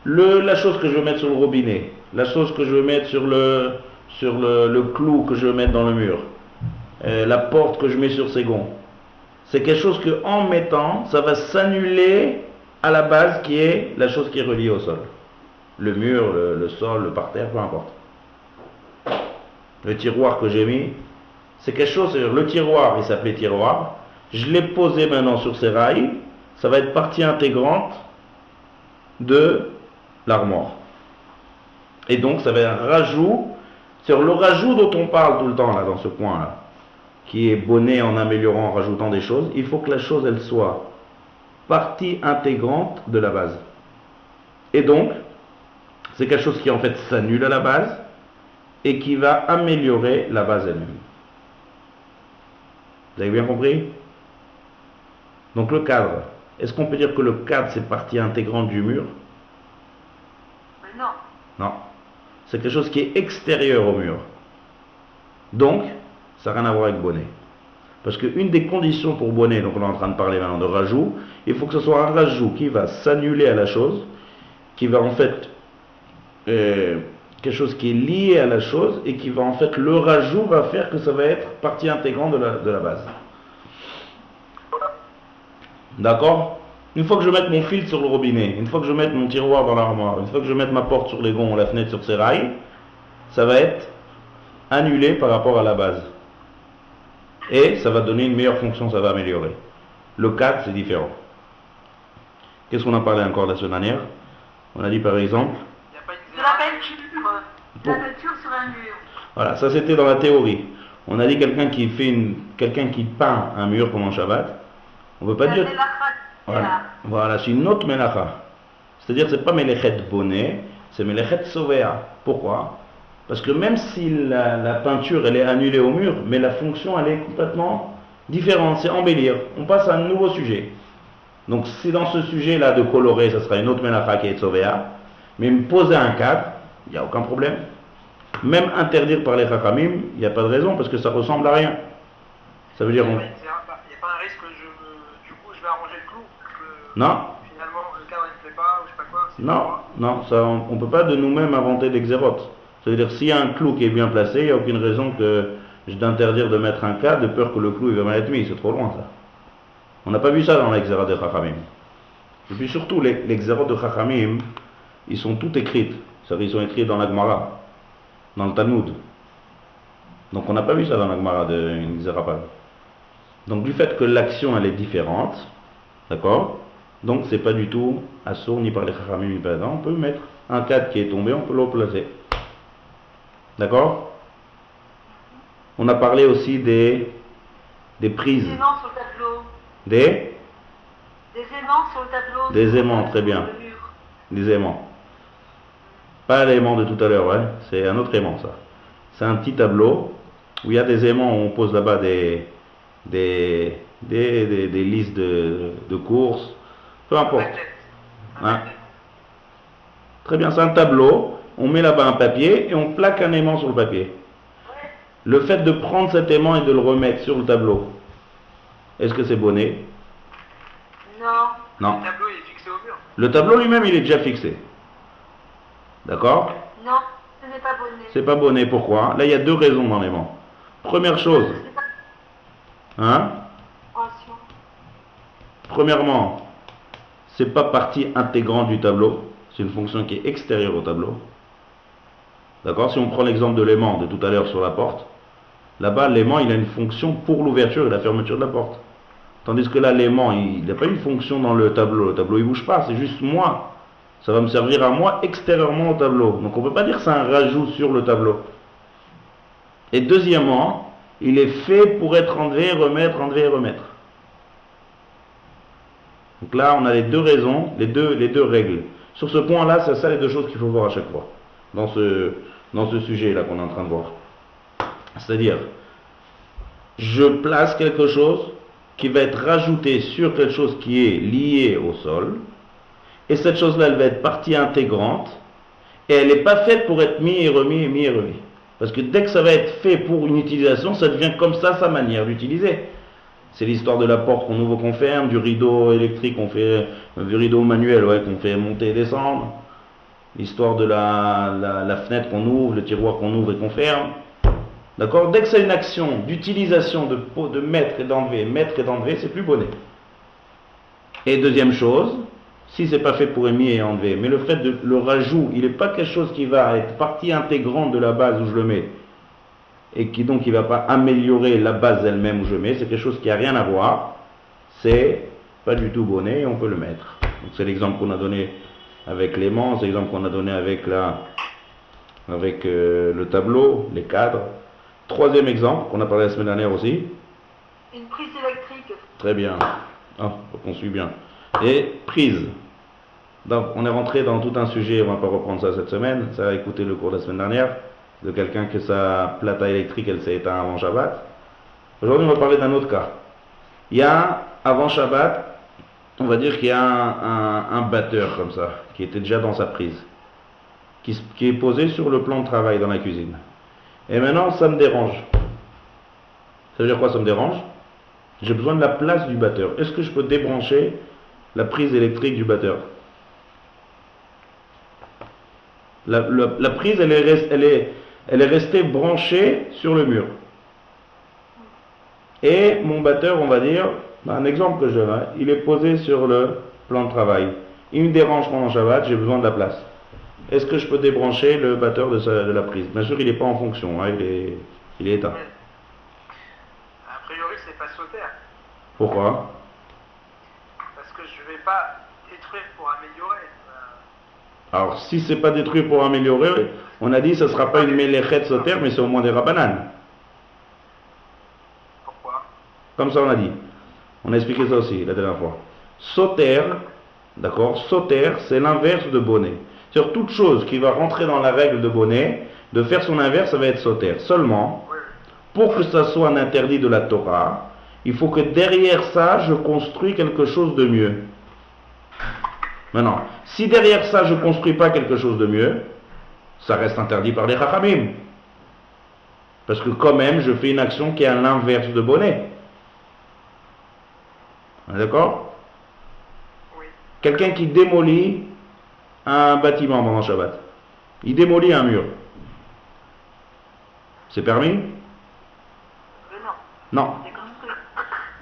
S1: La chose que je vais mettre sur le robinet, la chose que je vais mettre sur le clou que je vais mettre dans le mur, la porte que je mets sur ses gonds, C'est quelque chose que en mettant, ça va s'annuler à la base qui est la chose qui est reliée au sol. Le mur, le sol, le parterre, peu importe. Le tiroir que j'ai mis, c'est quelque chose, le tiroir, il s'appelait tiroir. Je l'ai posé maintenant sur ces rails, ça va être partie intégrante de l'armoire. Et donc ça va être un rajout, c'est le rajout dont on parle tout le temps là, dans ce coin-là, qui est bonnet en améliorant, en rajoutant des choses. Il faut que la chose, elle soit partie intégrante de la base. Et donc, c'est quelque chose qui en fait s'annule à la base et qui va améliorer la base elle-même. Vous avez bien compris? Donc le cadre, est-ce qu'on peut dire que le cadre c'est partie intégrante du mur?
S3: Non.
S1: Non. C'est quelque chose qui est extérieur au mur. Donc, ça n'a rien à voir avec bonnet. Parce qu'une des conditions pour bonnet, donc on est en train de parler maintenant de rajout, il faut que ce soit un rajout qui va s'annuler à la chose, qui va en fait quelque chose qui est lié à la chose et qui va en fait, le rajout va faire que ça va être partie intégrante de la base. D'accord? Une fois que je mette mon filtre sur le robinet, une fois que je mette mon tiroir dans l'armoire, une fois que je mette ma porte sur les gonds, la fenêtre sur ses rails, ça va être annulé par rapport à la base. Et ça va donner une meilleure fonction, ça va améliorer. Le cadre, c'est différent. Qu'est-ce qu'on a parlé encore la semaine dernière? On a dit par exemple...
S3: De la peinture. La peinture sur un mur.
S1: Voilà, ça c'était dans la théorie. On a dit quelqu'un qui peint un mur pendant Shabbat. On ne veut pas dire... Voilà, c'est une autre melacha. C'est-à-dire c'est pas melechet bonnet, c'est melechet sovea. Pourquoi? Parce que même si la peinture elle est annulée au mur, mais la fonction elle est complètement différente, c'est embellir. On passe à un nouveau sujet. Donc si dans ce sujet-là de colorer, ça sera une autre melacha qui est sovea, mais me poser un cadre, il n'y a aucun problème. Même interdire par les chachamim, il n'y a pas de raison, parce que ça ressemble à rien. Ça veut dire...
S2: Il n'y a pas un risque que du coup je vais arranger le clou, que
S1: non.
S2: Finalement le cadre il ne plaît pas, ou je sais pas quoi.
S1: Non, ça, on ne peut pas de nous-mêmes inventer des xérotes. Ça veut dire s'il y a un clou qui est bien placé, il n'y a aucune raison d'interdire de mettre un cadre de peur que le clou il va mal être mis, c'est trop loin ça. On n'a pas vu ça dans les xérotes de chachamim. Et puis surtout les xérotes de chachamim, ils sont toutes écrites. C'est-à-dire ils sont écrits dans la Gemara, dans le Talmud. Donc on n'a pas vu ça dans la Gemara de Xerapal. Donc du fait que l'action elle est différente, d'accord? Donc c'est pas du tout assourd ni par les chachamim ni par les... On peut mettre un cadre qui est tombé, on peut le placer. D'accord? On a parlé aussi des prises.
S3: Des aimants sur le tableau.
S1: Des
S3: aimants sur le tableau.
S1: Des aimants, très bien. Des aimants. Pas l'aimant de tout à l'heure, ouais. C'est un autre aimant ça. C'est un petit tableau où il y a des aimants où on pose là-bas des listes de courses. Peu importe. Hein? Très bien, c'est un tableau. On met là-bas un papier et on plaque un aimant sur le papier. Le fait de prendre cet aimant et de le remettre sur le tableau, est-ce que c'est bonnet?
S3: Non.
S2: Le tableau est fixé au mur.
S1: Le tableau lui-même, il est déjà fixé. D'accord?
S3: Non, ce n'est pas bonnet.
S1: C'est pas bonnet, pourquoi? Là, il y a deux raisons dans l'aimant. Première chose. Hein? Premièrement, c'est pas partie intégrante du tableau. C'est une fonction qui est extérieure au tableau. D'accord? Si on prend l'exemple de l'aimant de tout à l'heure sur la porte, là-bas, l'aimant, il a une fonction pour l'ouverture et la fermeture de la porte. Tandis que là, l'aimant, il n'a pas une fonction dans le tableau. Le tableau, il ne bouge pas, c'est juste moi. Ça va me servir à moi extérieurement au tableau. Donc on ne peut pas dire que c'est un rajout sur le tableau. Et deuxièmement, il est fait pour être enlevé, remettre, enlevé et remettre. Donc là, on a les deux raisons, les deux règles. Sur ce point-là, c'est ça les deux choses qu'il faut voir à chaque fois. Dans ce sujet-là qu'on est en train de voir. C'est-à-dire, je place quelque chose qui va être rajouté sur quelque chose qui est lié au sol. Et cette chose-là, elle va être partie intégrante. Et elle n'est pas faite pour être mis et remis, mis et remis. Parce que dès que ça va être fait pour une utilisation, ça devient comme ça sa manière d'utiliser. C'est l'histoire de la porte qu'on ouvre, qu'on ferme, du rideau électrique, du rideau manuel, ouais, qu'on fait monter et descendre. L'histoire de la fenêtre qu'on ouvre, le tiroir qu'on ouvre et qu'on ferme. D'accord? Dès que c'est une action d'utilisation de mettre et d'enlever, c'est plus bonnet. Et deuxième chose, si c'est pas fait pour émis et enlever, mais le fait de le rajout, il n'est pas quelque chose qui va être partie intégrante de la base où je le mets, et qui donc il va pas améliorer la base elle-même où je mets, c'est quelque chose qui a rien à voir, c'est pas du tout bonnet et on peut le mettre. Donc c'est l'exemple qu'on a donné avec l'aimant, c'est l'exemple qu'on a donné avec le tableau, les cadres. Troisième exemple, qu'on a parlé la semaine dernière aussi.
S3: Une prise électrique.
S1: Très bien. Ah, on suit bien. Et prise. Donc, on est rentré dans tout un sujet, on ne va pas reprendre ça cette semaine. Ça a écouté le cours de la semaine dernière, de quelqu'un que sa plata électrique, elle s'est éteinte avant Shabbat. Aujourd'hui, on va parler d'un autre cas. Il y a, avant Shabbat, on va dire qu'il y a un batteur comme ça, qui était déjà dans sa prise, qui est posé sur le plan de travail dans la cuisine. Et maintenant, ça me dérange. Ça veut dire quoi, ça me dérange? J'ai besoin de la place du batteur. Est-ce que je peux débrancher la prise électrique du batteur? La prise, elle est restée branchée sur le mur. Et mon batteur, on va dire, un exemple que je donne, il est posé sur le plan de travail. Il me dérange pendant Shabbat, j'ai besoin de la place. Est-ce que je peux débrancher le batteur de la prise? Bien sûr, il n'est pas en fonction, hein, il est éteint.
S2: A priori, c'est pas sauter.
S1: Pourquoi?
S2: Parce que je vais pas détruire pour améliorer.
S1: Alors, si c'est pas détruit pour améliorer, on a dit que ce ne sera pas une mélechet sauter, mais c'est au moins des rabbanan.
S2: Pourquoi?
S1: Comme ça, on a dit. On a expliqué ça aussi la dernière fois. Sauter, d'accord? Sauter, c'est l'inverse de bonnet. Sur toute chose qui va rentrer dans la règle de bonnet, de faire son inverse, ça va être sauter. Seulement, pour que ça soit un interdit de la Torah, il faut que derrière ça, je construis quelque chose de mieux. Maintenant, si derrière ça, je ne construis pas quelque chose de mieux, ça reste interdit par les Chachamim. Parce que quand même, je fais une action qui est à l'inverse de bonnet. D'accord?
S2: Oui.
S1: Quelqu'un qui démolit un bâtiment pendant Shabbat. Il démolit un mur. C'est permis? Non.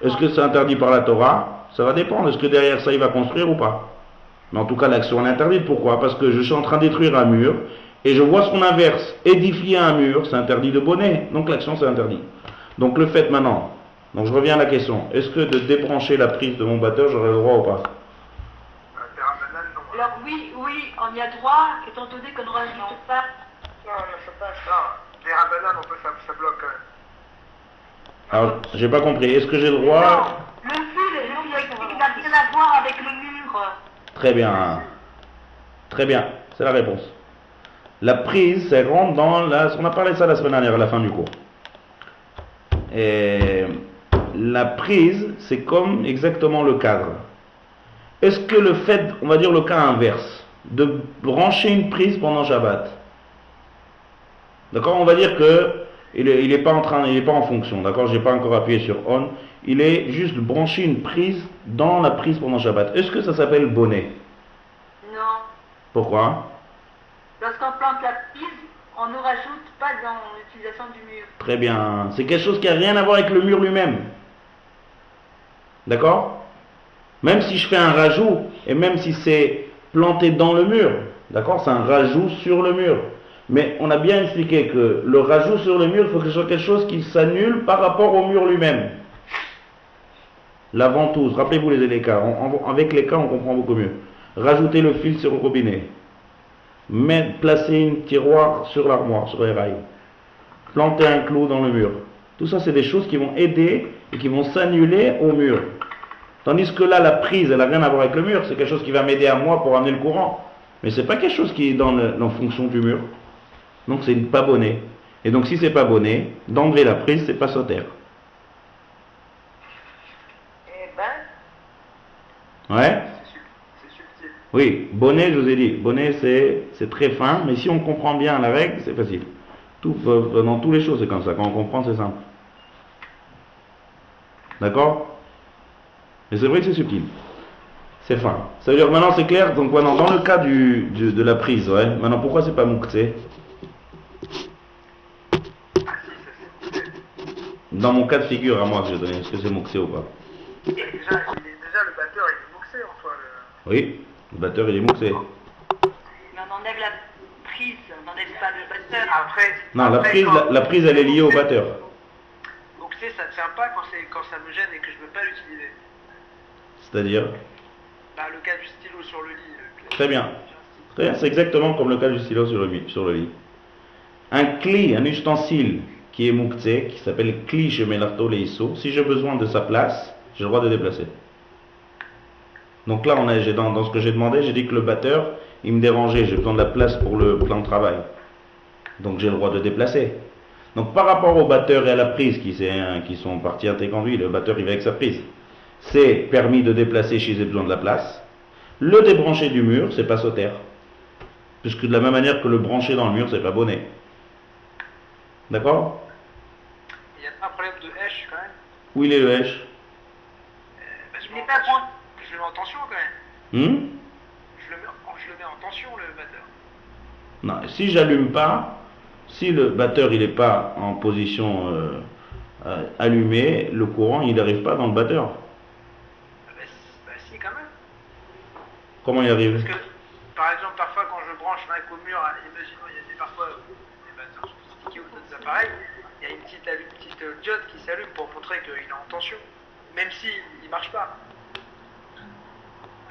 S1: Est-ce que c'est interdit par la Torah? Ça va dépendre. Est-ce que derrière ça, il va construire ou pas? Mais en tout cas, l'action est interdite. Pourquoi? Parce que je suis en train de détruire un mur et je vois son inverse. Édifier un mur, c'est interdit de bonnet. Donc l'action, c'est interdit. Donc le fait maintenant. Donc je reviens à la question. Est-ce que de débrancher la prise de mon batteur, j'aurai le droit ou pas?
S3: Alors oui, on y a droit, étant donné qu'on ne rajoute pas.
S2: Non, ça passe. Non, les rabbanan, ça bloque quand même.
S1: Alors, j'ai pas compris. Est-ce que j'ai le droit?
S3: Le fil électrique n'a rien à voir avec le mur.
S1: Très bien. Très bien. C'est la réponse. La prise, ça rentre dans la... On a parlé de ça la semaine dernière, à la fin du cours. Et la prise, c'est comme exactement le cadre. Est-ce que le fait, on va dire le cas inverse, de brancher une prise pendant Shabbat, d'accord, on va dire que il est pas en fonction, d'accord, j'ai pas encore appuyé sur on, il est juste branché une prise dans la prise pendant Shabbat. Est-ce que ça s'appelle bonnet?
S3: Non.
S1: Pourquoi?
S3: Lorsqu'on plante la prise, on ne rajoute pas dans l'utilisation du mur.
S1: Très bien, c'est quelque chose qui n'a rien à voir avec le mur lui-même. D'accord? Même si je fais un rajout, et même si c'est planté dans le mur, d'accord, c'est un rajout sur le mur. Mais on a bien expliqué que le rajout sur le mur, il faut que ce soit quelque chose qui s'annule par rapport au mur lui-même. La ventouse, rappelez-vous les cas, avec les cas on comprend beaucoup mieux. Rajouter le fil sur le robinet. Placer une tiroir sur l'armoire, sur les rails. Planter un clou dans le mur. Tout ça c'est des choses qui vont aider et qui vont s'annuler au mur. Tandis que là, la prise, elle n'a rien à voir avec le mur. C'est quelque chose qui va m'aider à moi pour amener le courant. Mais c'est pas quelque chose qui est dans fonction du mur. Donc c'est pas bonnet. Et donc si c'est pas bonnet, d'enlever la prise, c'est pas sauter.
S3: Eh ben.
S1: Ouais?
S2: C'est subtil.
S1: Oui, bonnet, je vous ai dit. Bonnet, c'est très fin. Mais si on comprend bien la règle, c'est facile. Dans toutes les choses, c'est comme ça. Quand on comprend, c'est simple. D'accord? Mais c'est vrai que c'est subtil. C'est fin. Ça veut dire que maintenant c'est clair. Donc maintenant, dans le cas de la prise, ouais. Maintenant, pourquoi c'est pas mouktsé?
S2: Ah si,
S1: Dans mon cas de figure à moi que j'ai donné, est-ce que c'est mouxé ou pas?
S2: Déjà, le batteur, il est mouxé en soi.
S1: Oui, le batteur il est mouxé.
S3: Mais on enlève la prise, on n'enlève pas le batteur.
S2: Après,
S1: Non, la prise elle est liée au batteur.
S2: Mouxé, ça ne tient pas quand ça me gêne et que je ne veux pas l'utiliser.
S1: C'est-à-dire?
S2: Bah, le cas du stylo sur le lit.
S1: Très bien. Très bien, c'est exactement comme le cas du stylo sur le lit. Un cli, un ustensile qui est mouxé, qui s'appelle cli chez Melarto Leisso, si j'ai besoin de sa place, j'ai le droit de déplacer. Donc là, dans ce que j'ai demandé, j'ai dit que le batteur, il me dérangeait, j'ai besoin de la place pour le plan de travail. Donc j'ai le droit de déplacer. Donc par rapport au batteur et à la prise, qui sont partie intégrante, le batteur il va avec sa prise. C'est permis de déplacer si j'ai besoin de la place. Le débrancher du mur, c'est pas sauter. Puisque de la même manière que le brancher dans le mur, c'est pas bonnet. D'accord?
S2: Il y a pas un problème de hache quand même.
S1: Où il est le hache?
S3: Il n'est pas bon.
S2: Je le mets en tension quand même.
S1: Hmm?
S2: Je le mets en tension le batteur.
S1: Non, si j'allume pas, si le batteur il n'est pas en position allumée, le courant il n'arrive pas dans le batteur.
S2: Bah si quand même.
S1: Comment il arrive?
S2: Parce que par exemple parfois quand je branche Mac au mur, imaginons il y a parfois des batteurs sophistiqués ou d'autres appareils, il y a une petite diode qui s'allume pour montrer qu'il est en tension, même s'il ne marche pas.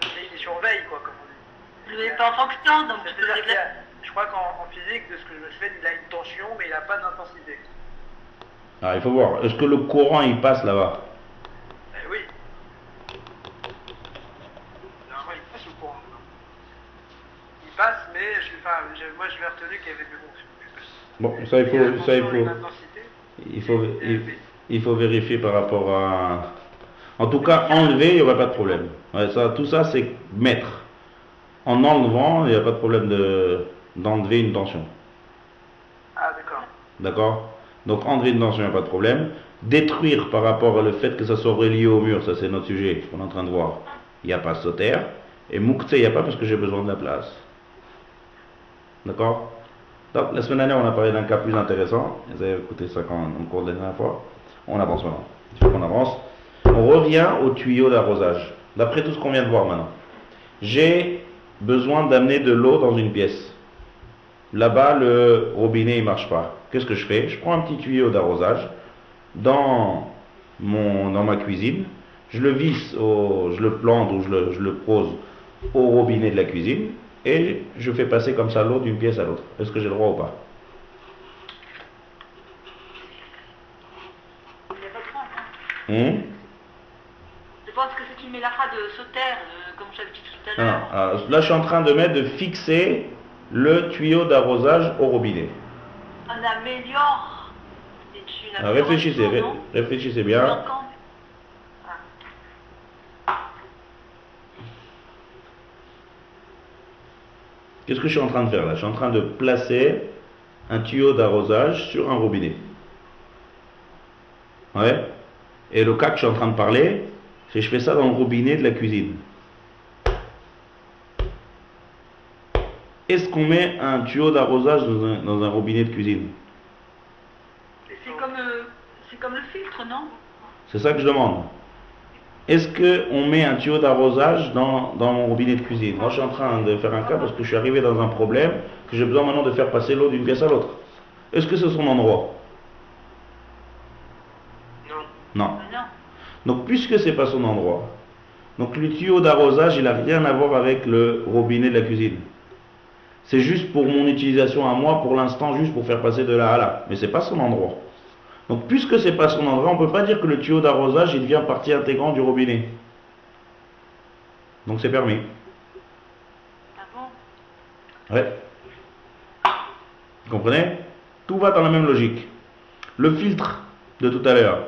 S2: Mais il surveille quoi, comme on dit.
S3: Vous n'avez pas en fonction, donc je peux le
S2: C'est-à-dire
S3: déplacer.
S2: je crois qu'en physique, de ce que je me fais, il a une tension, mais il n'a pas d'intensité.
S1: Alors il faut voir, est-ce que le courant il passe là-bas?
S2: Eh oui. Normalement, il passe au courant. Il passe, mais moi je l'ai retenu qu'il y avait du bon.
S1: Bon, ça il faut vérifier par rapport à... En tout cas, enlever, il n'y aura pas de problème. Ouais, tout ça, c'est mettre. En enlevant, il n'y a pas de problème d'enlever une tension.
S2: Ah, d'accord.
S1: D'accord? Donc, enlever une tension, il n'y a pas de problème. Détruire par rapport au fait que ça soit relié au mur, ça c'est notre sujet qu'on est en train de voir. Il n'y a pas sauter. Et mouxé, il n'y a pas parce que j'ai besoin de la place. D'accord? Donc, la semaine dernière, on a parlé d'un cas plus intéressant. Vous avez écouté ça en cours de la dernière fois. On avance maintenant. Il faut qu'on avance. On revient au tuyau d'arrosage. D'après tout ce qu'on vient de voir maintenant. J'ai besoin d'amener de l'eau dans une pièce. Là-bas, le robinet ne marche pas. Qu'est-ce que je fais? Je prends un petit tuyau d'arrosage dans ma cuisine. Je le visse, je le plante ou je le pose au robinet de la cuisine. Et je fais passer comme ça l'eau d'une pièce à l'autre. Est-ce que j'ai le droit ou pas?
S3: Il n'y a pas de problème. Je pense que c'est une mélacha de sauter, comme j'avais dit tout à l'heure.
S1: Alors, là, je suis en train de fixer le tuyau d'arrosage au robinet.
S3: On améliore.
S1: Alors, réfléchissez bien. Qu'est-ce que je suis en train de faire là? Je suis en train de placer un tuyau d'arrosage sur un robinet. Ouais. Et le cas que je suis en train de parler, c'est que je fais ça dans le robinet de la cuisine. Est-ce qu'on met un tuyau d'arrosage dans un robinet de cuisine?
S3: C'est comme le filtre, non?
S1: C'est ça que je demande. Est-ce qu'on met un tuyau d'arrosage dans mon robinet de cuisine? Moi, je suis en train de faire un cas parce que je suis arrivé dans un problème que j'ai besoin maintenant de faire passer l'eau d'une pièce à l'autre. Est-ce que c'est son endroit? Non. Donc, puisque c'est pas son endroit, donc le tuyau d'arrosage, il n'a rien à voir avec le robinet de la cuisine. C'est juste pour mon utilisation à moi, pour l'instant, juste pour faire passer de là à là. Mais c'est pas son endroit. Donc, puisque c'est pas son endroit, on ne peut pas dire que le tuyau d'arrosage, il devient partie intégrante du robinet. Donc, c'est permis.
S3: Ah bon?
S1: Ouais. Vous comprenez? Tout va dans la même logique. Le filtre de tout à l'heure.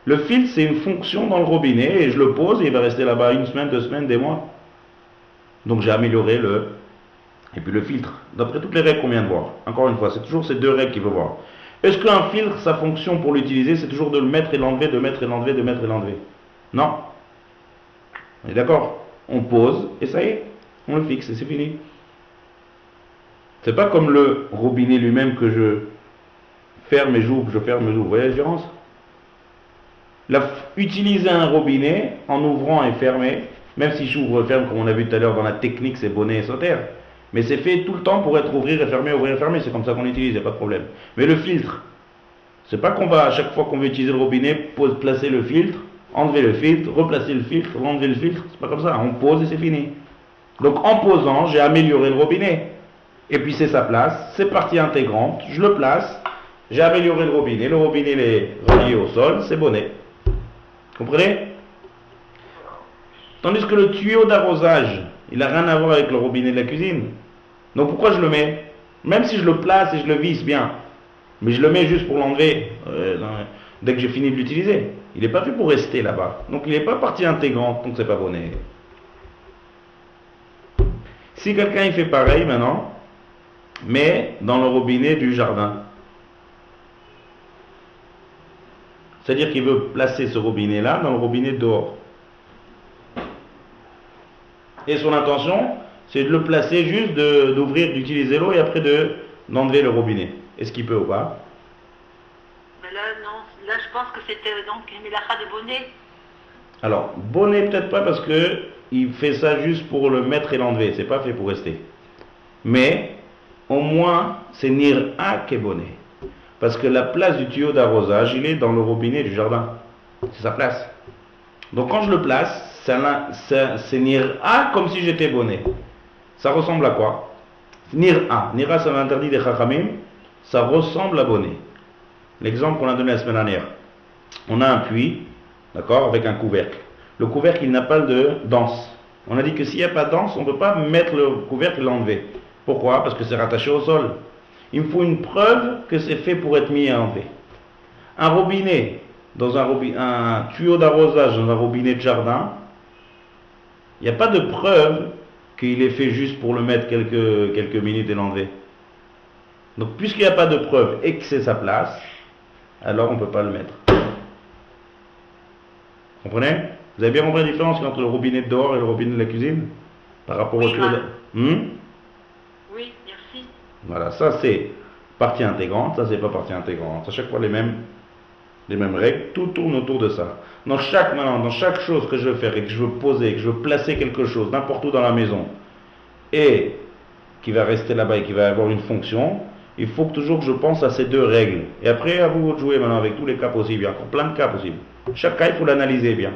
S1: Le filtre, c'est une fonction dans le robinet et je le pose et il va rester là-bas 1 semaine, 2 semaines, des mois. Donc j'ai amélioré et puis le filtre, d'après toutes les règles qu'on vient de voir. Encore une fois, c'est toujours ces 2 règles qu'il faut voir. Est-ce qu'un filtre, sa fonction pour l'utiliser, c'est toujours de le mettre et l'enlever, de mettre et l'enlever, de mettre et l'enlever? Non. On est d'accord? On pose et ça y est, on le fixe et c'est fini. C'est pas comme le robinet lui-même que je ferme et j'ouvre, je ferme et j'ouvre. Vous voyez la différence? Utiliser un robinet en ouvrant et fermé, même si j'ouvre et ferme, comme on a vu tout à l'heure dans la technique, c'est bonnet et sauter. Mais c'est fait tout le temps pour être ouvrir et fermé, c'est comme ça qu'on utilise, il n'y a pas de problème. Mais le filtre, c'est pas qu'on va, à chaque fois qu'on veut utiliser le robinet, placer le filtre, enlever le filtre, replacer le filtre, enlever le filtre, c'est pas comme ça, on pose et c'est fini. Donc en posant, j'ai amélioré le robinet. Et puis c'est sa place, c'est partie intégrante, je le place, j'ai amélioré le robinet il est relié au sol, c'est bonnet. Comprenez? Tandis que le tuyau d'arrosage, il n'a rien à voir avec le robinet de la cuisine. Donc pourquoi je le mets? Même si je le place et je le visse bien, mais je le mets juste pour l'enlever dès que j'ai fini de l'utiliser. Il n'est pas fait pour rester là-bas. Donc il n'est pas partie intégrante, donc c'est pas bonnet. Si quelqu'un il fait pareil maintenant, mais dans le robinet du jardin. C'est-à-dire qu'il veut placer ce robinet-là dans le robinet dehors. Et son intention, c'est de le placer juste, d'ouvrir, d'utiliser l'eau et après d'enlever le robinet. Est-ce qu'il peut ou pas?
S3: Mais là, non. Là, je pense que c'était donc une milacha de bonnet.
S1: Alors, bonnet peut-être pas parce que il fait ça juste pour le mettre et l'enlever. C'est pas fait pour rester. Mais, au moins, c'est nir'a qui est bonnet. Parce que la place du tuyau d'arrosage, il est dans le robinet du jardin. C'est sa place. Donc quand je le place, c'est nir'a comme si j'étais bonnet. Ça ressemble à quoi? Nir'a. Nir'a, ça m'interdit des chachamim. Ça ressemble à bonnet. L'exemple qu'on a donné la semaine dernière. On a un puits, d'accord, avec un couvercle. Le couvercle, il n'a pas de danse. On a dit que s'il n'y a pas de danse, on ne peut pas mettre le couvercle et l'enlever. Pourquoi? Parce que c'est rattaché au sol. Il me faut une preuve que c'est fait pour être mis et enlevé. Un robinet, un tuyau d'arrosage dans un robinet de jardin, il n'y a pas de preuve qu'il est fait juste pour le mettre quelques minutes et l'enlever. Donc puisqu'il n'y a pas de preuve et que c'est sa place, alors on ne peut pas le mettre. Comprenez? Vous avez bien compris la différence entre le robinet de dehors et le robinet de la cuisine? Par rapport au tuyau
S3: Oui, merci.
S1: Voilà, ça c'est partie intégrante, ça c'est pas partie intégrante. À chaque fois les mêmes règles, tout tourne autour de ça. Dans chaque chose que je veux faire et que je veux poser, que je veux placer quelque chose n'importe où dans la maison et qui va rester là-bas et qui va avoir une fonction, il faut toujours que je pense à ces deux règles. Et après, à vous de jouer maintenant avec tous les cas possibles, il y a encore plein de cas possibles. Chaque cas, il faut l'analyser bien.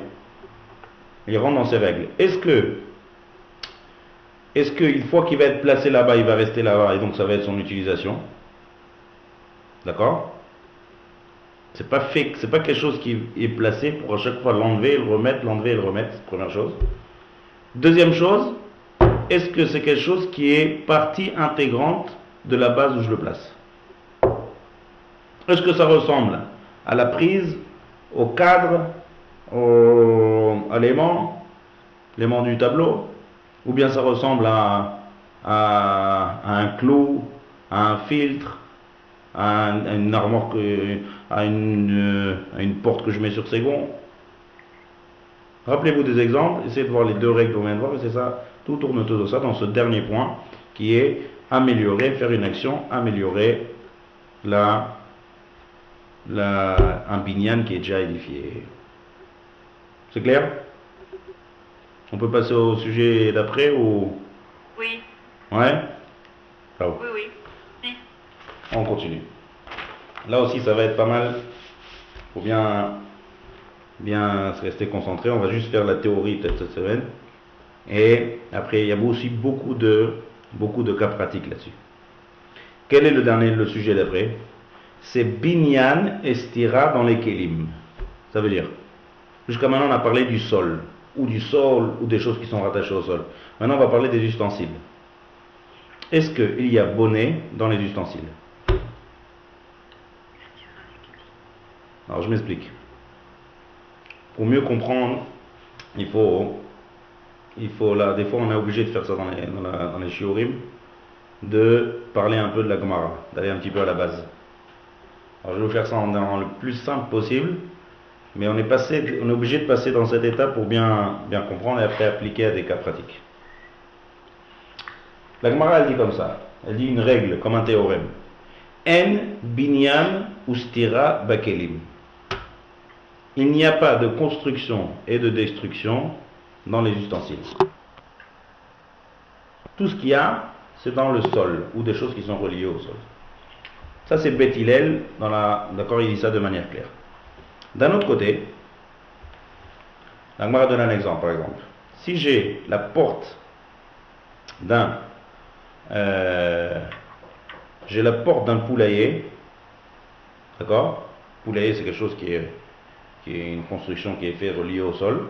S1: Il rentre dans ces règles. Est-ce qu'une fois qu'il va être placé là-bas, il va rester là-bas et donc ça va être son utilisation? D'accord? C'est pas quelque chose qui est placé pour à chaque fois l'enlever et le remettre, première chose. Deuxième chose, est-ce que c'est quelque chose qui est partie intégrante de la base où je le place? Est-ce que ça ressemble à la prise, au cadre, à l'aimant du tableau? Ou bien ça ressemble à un clou, à un filtre, à une armoire, à une porte que je mets sur ses gonds? Rappelez-vous des exemples, essayez de voir les deux règles qu'on vient de voir, et c'est ça, tout tourne autour de ça dans ce dernier point, qui est améliorer, faire une action, améliorer un binyan qui est déjà édifié. C'est clair? On peut passer au sujet d'après ou...
S3: Oui.
S1: Ouais? Là-haut.
S3: Oui. Si.
S1: On continue. Là aussi, ça va être pas mal. Il faut bien se rester concentré. On va juste faire la théorie peut-être cette semaine. Et après, il y a aussi beaucoup de cas pratiques là-dessus. Quel est le sujet d'après? C'est binyan estira dans les kelim. Ça veut dire, jusqu'à maintenant, on a parlé du sol, ou des choses qui sont rattachées au sol. Maintenant, on va parler des ustensiles. Est-ce qu'il y a bonnet dans les ustensiles? Alors, je m'explique. Pour mieux comprendre, il faut là, des fois, on est obligé de faire ça dans les shiurim, de parler un peu de la Gemara, d'aller un petit peu à la base. Alors, je vais vous faire ça dans le plus simple possible. Mais on est obligé de passer dans cette étape pour bien comprendre et après appliquer à des cas pratiques. La Gemara, elle dit comme ça. Elle dit une règle, comme un théorème. En binyan ustira bakelim. il n'y a pas de construction et de destruction dans les ustensiles. Tout ce qu'il y a, c'est dans le sol, ou des choses qui sont reliées au sol. Ça, c'est Beth Hillel, d'accord, il dit ça de manière claire. D'un autre côté, la Gemara donne un exemple, par exemple. Si j'ai la porte j'ai la porte d'un poulailler, d'accord? Poulailler, c'est quelque chose qui est une construction qui est faite reliée au sol.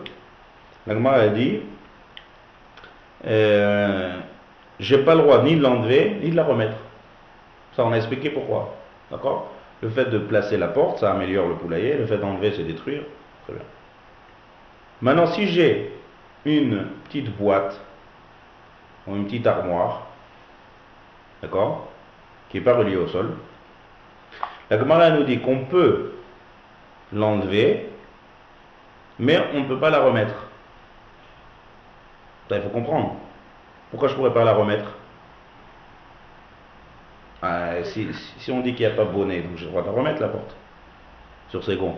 S1: La Gemara a dit, j'ai pas le droit ni de l'enlever, ni de la remettre. Ça, on a expliqué pourquoi. D'accord? Le fait de placer la porte, ça améliore le poulailler. Le fait d'enlever, c'est détruire. Très bien. Maintenant, si j'ai une petite boîte, ou une petite armoire, d'accord, qui n'est pas reliée au sol, la Gemara nous dit qu'on peut l'enlever, mais on ne peut pas la remettre. Ça, il faut comprendre. Pourquoi je ne pourrais pas la remettre? Si on dit qu'il n'y a pas bonnet, donc j'ai le droit de la remettre la porte sur ses gonds.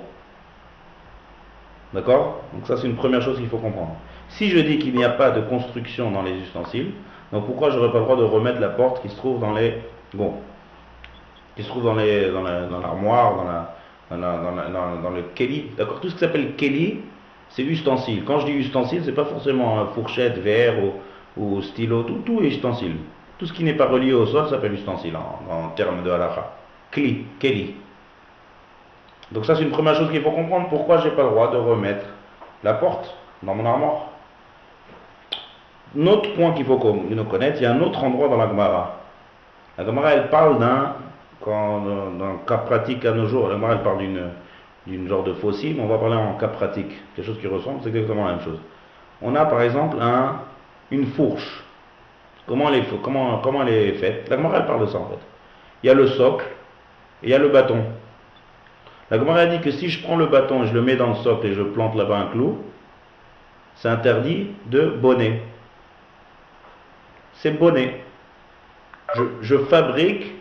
S1: D'accord? Donc ça, c'est une première chose qu'il faut comprendre. Si je dis qu'il n'y a pas de construction dans les ustensiles, donc pourquoi je n'aurais pas le droit de remettre la porte qui se trouve dans les gonds, qui se trouve dans l'armoire, dans le keli? D'accord? Tout ce qui s'appelle keli, c'est ustensile. Quand je dis ustensile, c'est pas forcément fourchette, verre ou stylo, tout est ustensile. Tout ce qui n'est pas relié au sol s'appelle ustensile en termes de halakha. Keli. Donc ça, c'est une première chose qu'il faut comprendre. Pourquoi j'ai pas le droit de remettre la porte dans mon armoire? Notre point qu'il faut connaître, il y a un autre endroit dans la Gemara. La Gemara, elle parle dans le cas pratique à nos jours, la Gemara, elle parle d'une genre de fossile, mais on va parler en cas pratique. Quelque chose qui ressemble, c'est exactement la même chose. On a par exemple une fourche. Comment elle est faite? La Gemara, elle parle de ça en fait. Il y a le socle et il y a le bâton. La Gemara dit que si je prends le bâton et je le mets dans le socle et je plante là-bas un clou, c'est interdit de bonnet. C'est bonnet. Je fabrique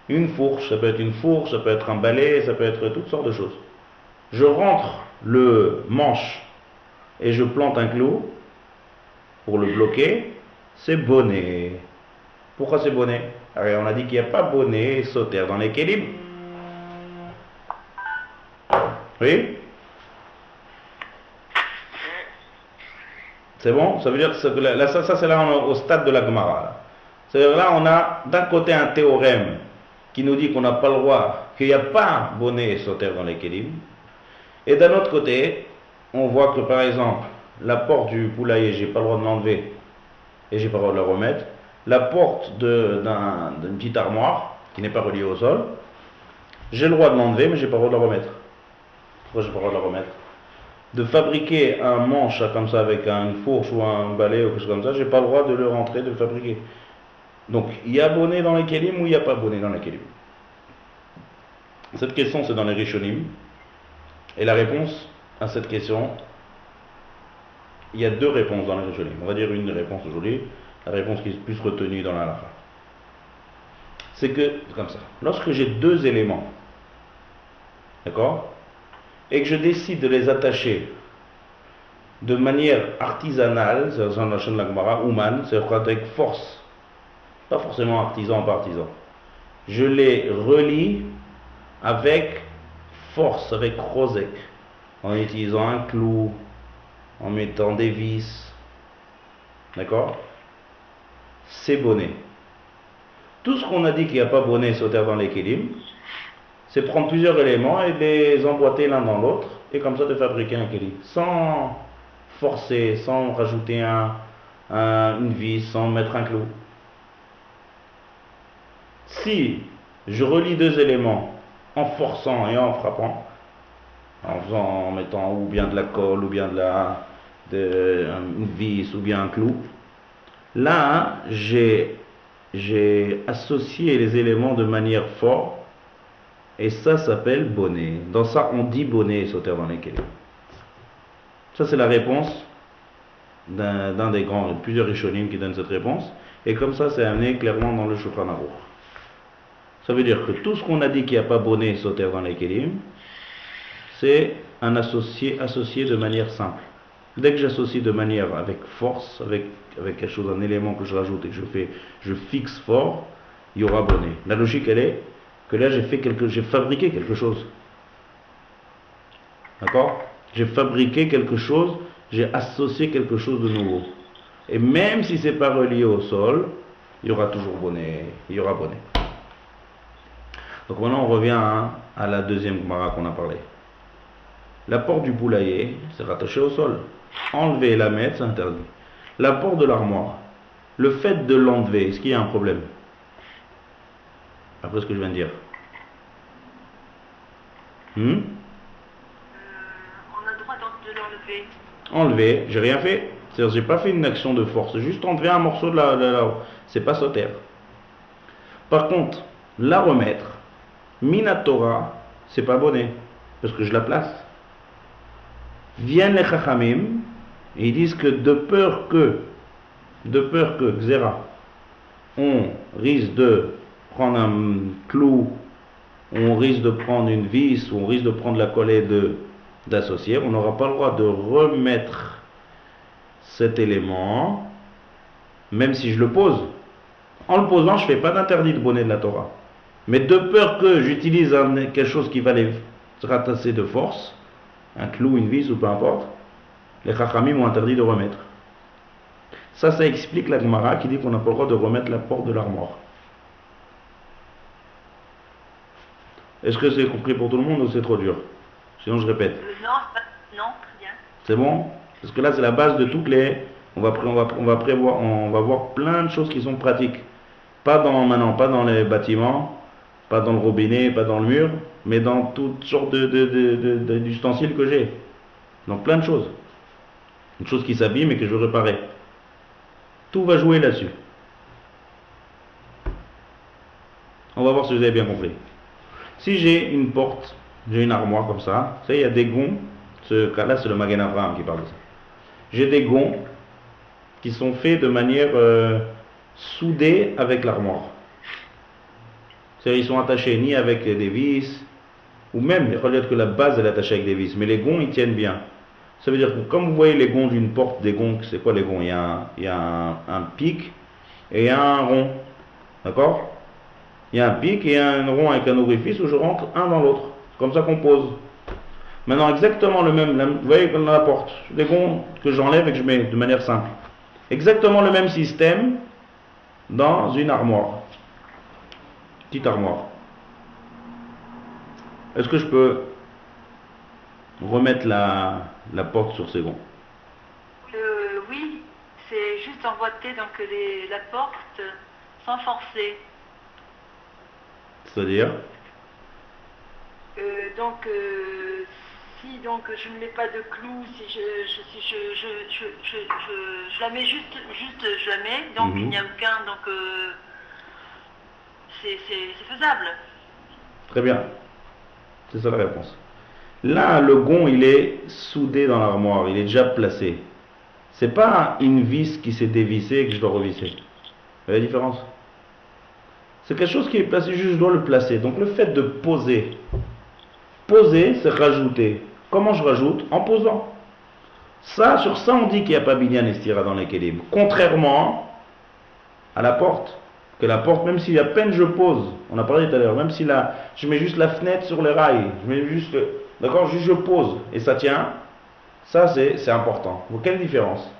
S1: une fourche. Ça peut être une fourche, ça peut être un balai, ça peut être toutes sortes de choses. Je rentre le manche et je plante un clou pour le bloquer. C'est bonnet. Pourquoi c'est bonnet? Alors, on a dit qu'il n'y a pas bonnet sauter dans les kélim. Oui? C'est bon? Ça veut dire que là, ça c'est là au stade de la Gemara. C'est-à-dire là, on a d'un côté un théorème qui nous dit qu'on n'a pas le droit, qu'il n'y a pas bonnet sauter dans les kélim. Et d'un autre côté, on voit que par exemple, la porte du poulailler, j'ai pas le droit de l'enlever et j'ai pas le droit de la remettre. La porte d'une petite armoire qui n'est pas reliée au sol, j'ai le droit de l'enlever, mais j'ai pas le droit de la remettre. Pourquoi j'ai pas le droit de la remettre? De fabriquer un manche comme ça avec une fourche ou un balai ou quelque chose comme ça, j'ai pas le droit de le rentrer, de le fabriquer. Donc, il y a bonnet dans les kélim ou il n'y a pas bonnet dans les kélim? Cette question, c'est dans les Rishonim. Et la réponse à cette question, il y a deux réponses dans les Rishonim. On va dire une réponse aujourd'hui, la réponse qui est plus retenue dans la halakha. C'est que, comme ça, lorsque j'ai deux éléments, d'accord, et que je décide de les attacher de manière artisanale, c'est dans la chaîne de la Gemara, Ouman, c'est-à-dire avec force, pas forcément artisan par artisan, je les relie avec force, avec rozek, en utilisant un clou, en mettant des vis, d'accord? C'est bonnet. Tout ce qu'on a dit qu'il n'y a pas bonnet sauter dans les kélim, c'est prendre plusieurs éléments et les emboîter l'un dans l'autre, et comme ça de fabriquer un kéli, sans forcer, sans rajouter une vis, sans mettre un clou. Si je relie deux éléments en forçant et en frappant, en mettant ou bien de la colle, ou bien une vis, ou bien un clou, là, j'ai associé les éléments de manière forte, et ça s'appelle bonnet. Dans ça, on dit bonnet sauter dans les kélim. Ça, c'est la réponse d'un des grands, plusieurs Rishonim qui donnent cette réponse, et comme ça, c'est amené clairement dans le Shulchan Aruch. Ça veut dire que tout ce qu'on a dit qu'il n'y a pas bonnet sauter dans les kélim, c'est un associé de manière simple. Dès que j'associe de manière avec force, avec quelque chose, un élément que je rajoute et que je fixe fort, il y aura bonnet. La logique, elle est que là, j'ai fabriqué quelque chose. D'accord? J'ai fabriqué quelque chose, j'ai associé quelque chose de nouveau. Et même si c'est pas relié au sol, il y aura toujours bonnet. Il y aura bonnet. Donc maintenant, on revient à la deuxième Gemara qu'on a parlé. La porte du poulailler, c'est rattaché au sol. Enlever et la mettre, c'est interdit. La porte de l'armoire, le fait de l'enlever, est-ce qu'il y a un problème? Après ce que je viens de dire.
S3: On a le droit de l'enlever.
S1: Enlever, j'ai rien fait. C'est-à-dire, j'ai pas fait une action de force. J'ai juste enlevé un morceau de la c'est pas sauter. Par contre, la remettre, Minatora, c'est pas bonnet, parce que je la place. Viennent les Chachamim, et ils disent que de peur que, Xéra, on risque de prendre un clou, on risque de prendre une vis, ou on risque de prendre la collée d'associer, on n'aura pas le droit de remettre cet élément, même si je le pose. En le posant, je ne fais pas d'interdit de bonnet de la Torah. Mais de peur que j'utilise quelque chose qui va les ratasser de force, un clou, une vis ou peu importe, les Chachamim m'ont interdit de remettre. Ça explique la Gemara qui dit qu'on n'a pas le droit de remettre la porte de l'armoire. Est-ce que c'est compris pour tout le monde ou c'est trop dur? Sinon je répète.
S3: Non, très bien.
S1: C'est bon? Parce que là c'est la base de toutes les... On va voir plein de choses qui sont pratiques. Pas dans les bâtiments, pas dans le robinet, pas dans le mur, mais dans toutes sortes d'ustensiles que j'ai. Donc plein de choses. Une chose qui s'abîme et que je veux réparer. Tout va jouer là-dessus. On va voir si vous avez bien compris. Si j'ai une porte, j'ai une armoire comme ça, il y a des gonds, ce cas-là c'est le Magen Avraham qui parle de ça. J'ai des gonds qui sont faits de manière soudée avec l'armoire. C'est-à-dire ils sont attachés ni avec des vis, ou même, il faut dire que la base elle est attachée avec des vis, mais les gonds ils tiennent bien. Ça veut dire que comme vous voyez les gonds d'une porte, des gonds, c'est quoi les gonds? Il y a un pic et il y a un rond. D'accord? Il y a un pic et un rond avec un orifice où je rentre un dans l'autre. Comme ça qu'on pose. Maintenant, exactement le même, vous voyez comme dans la porte, les gonds que j'enlève et que je mets de manière simple. Exactement le même système dans une armoire. Petite armoire. Est-ce que je peux remettre la porte sur ces gonds?
S3: Oui, c'est juste emboîter donc la porte sans forcer.
S1: C'est-à-dire
S3: si donc je ne mets pas de clous, si je la mets juste je la mets, donc il n'y a aucun, donc c'est faisable.
S1: Très bien. C'est ça la réponse. Là, le gond, il est soudé dans l'armoire, il est déjà placé. C'est pas une vis qui s'est dévissée et que je dois revisser. Vous voyez la différence? C'est quelque chose qui est placé, juste je dois le placer. Donc le fait de poser, c'est rajouter. Comment je rajoute? En posant. Sur ça, on dit qu'il n'y a pas binyan et stira dans l'équilibre. Contrairement à la porte. Que la porte, même si à peine je pose, on a parlé tout à l'heure, même si je mets juste la fenêtre sur les rails, je mets juste, d'accord, juste je pose et ça tient, ça c'est important. Donc, quelle différence?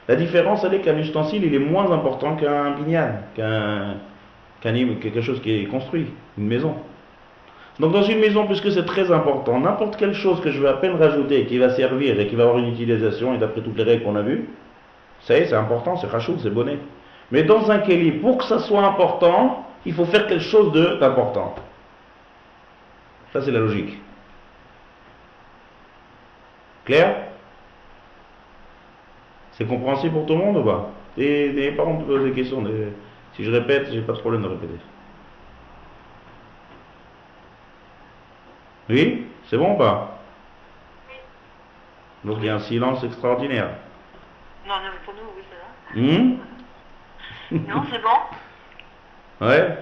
S1: La différence, elle est qu'un ustensile, il est moins important qu'un binyan, quelque chose qui est construit, une maison. Donc dans une maison, puisque c'est très important, n'importe quelle chose que je vais à peine rajouter, qui va servir et qui va avoir une utilisation, et d'après toutes les règles qu'on a vues, ça y est, c'est important, c'est rachout, c'est bonnet. Mais dans un kéli, pour que ça soit important, il faut faire quelque chose d'important. Ça c'est la logique. Clair? C'est compréhensible pour tout le monde ou pas? Et par contre, poser des questions. Si je répète, j'ai pas de problème de répéter. Oui? C'est bon ou pas?
S3: Oui.
S1: Donc il y a un silence extraordinaire.
S3: Non, pour nous, oui, ça va. Non, c'est bon.
S1: Ouais?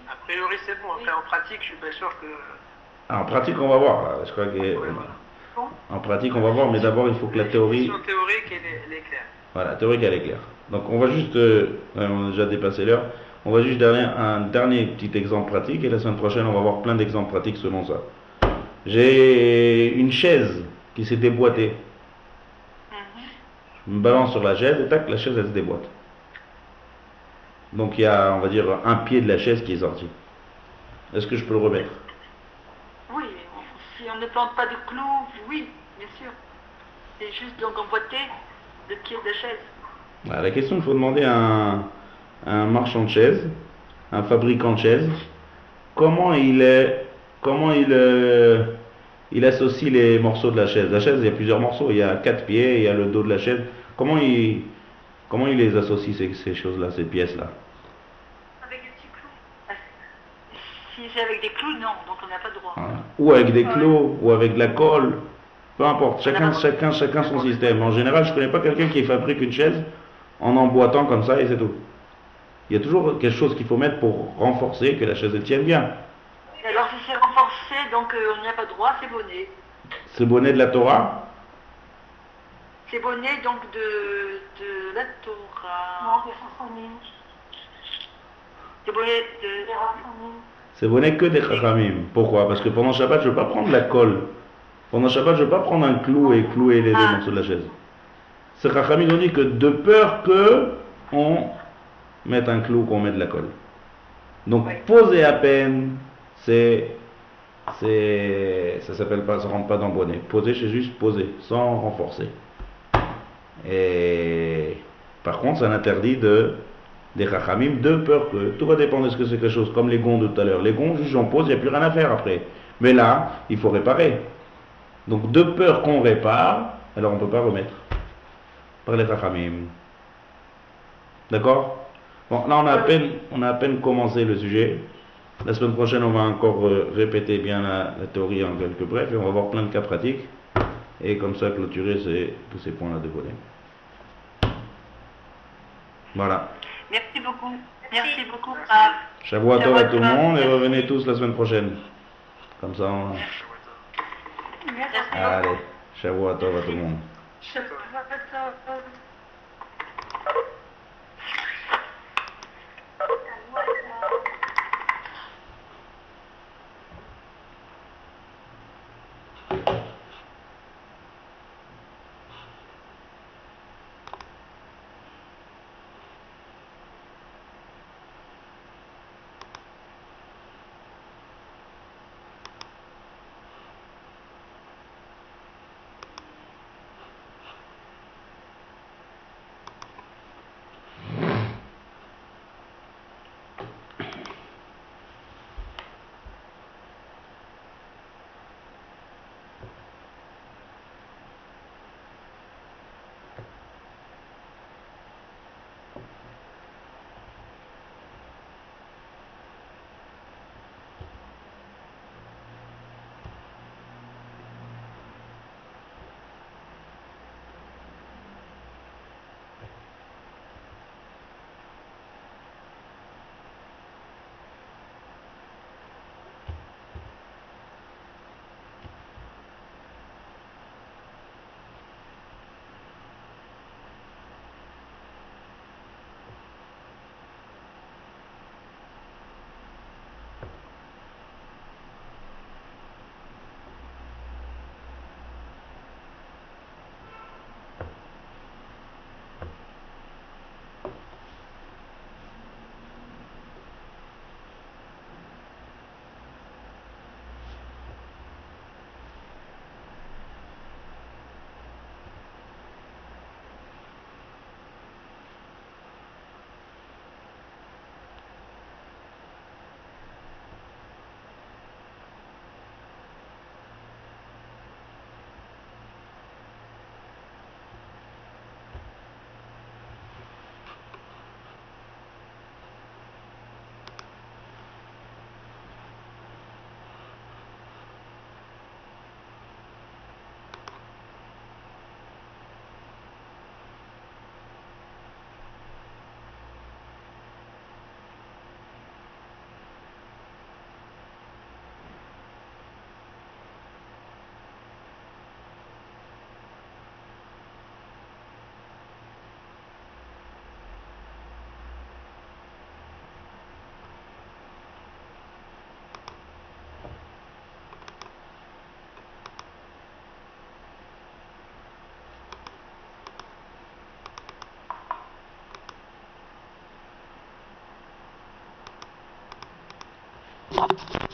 S2: A priori, c'est bon. Après, en pratique, je suis pas sûr que
S1: En pratique, on va voir. Là. Je crois que, en pratique, on va voir, mais d'abord, il faut que la théorie...
S2: La théorique, elle est claire.
S1: Voilà, la théorie, elle est claire. Donc, on va juste... on a déjà dépassé l'heure. On va juste donner un dernier petit exemple pratique, et la semaine prochaine, on va voir plein d'exemples pratiques selon ça. J'ai une chaise qui s'est déboîtée. Je me balance sur la chaise, et tac, la chaise, elle se déboîte. Donc, il y a, on va dire, un pied de la chaise qui est sorti. Est-ce que je peux le remettre?
S3: Oui, si on ne plante pas de clous, oui, bien sûr. C'est juste donc emboîter le pied de chaise.
S1: Voilà, la question, il faut demander à un marchand de chaises, un fabricant de chaises, comment il associe les morceaux de la chaise. La chaise, il y a plusieurs morceaux, il y a 4 pieds, il y a le dos de la chaise. Comment il les associe, ces choses-là, ces pièces-là?
S3: Avec des petits clous. Si c'est avec des clous, non, donc on n'a pas le droit.
S1: Voilà. Ou avec des clous, ou avec de la colle, peu importe, chacun son système. En général, je ne connais pas quelqu'un qui fabrique une chaise en emboîtant comme ça et c'est tout. Il y a toujours quelque chose qu'il faut mettre pour renforcer que la chaise elle tienne bien.
S3: Alors si c'est renforcé, donc on n'y a pas de droit, c'est bonnet.
S1: C'est bonnet de la Torah?
S3: C'est bonnet donc de la Torah. Non, des Chachamim. C'est bonnet de...
S1: C'est bonnet que des Chachamim. Pourquoi? Parce que pendant Shabbat, je ne veux pas prendre la colle. Pendant Shabbat, je ne veux pas prendre un clou et clouer les deux morceaux de la chaise. Ces Chachamim ont dit que de peur que on mette un clou, qu'on mette de la colle. Donc poser à peine, ça s'appelle pas, ça rentre pas dans bonnet. Poser, c'est juste poser, sans renforcer. Et par contre, ça interdit des Chachamim de peur que tout va dépendre de ce que c'est quelque chose, comme les gonds de tout à l'heure. Les gonds, juste on pose, il n'y a plus rien à faire après. Mais là, il faut réparer. Donc de peur qu'on répare, alors on ne peut pas remettre par les Chachamim. D'accord? Bon, là on a à peine commencé le sujet. La semaine prochaine, on va encore répéter bien la théorie en quelques brefs et on va voir plein de cas pratiques. Et comme ça, clôturer tous ces points-là de volet. Voilà.
S3: Merci beaucoup. Merci beaucoup.
S1: Shavua Tov à tout le monde et revenez tous la semaine prochaine. Comme ça, on... Allez, Shavua Tov à tout le monde. Shabbat.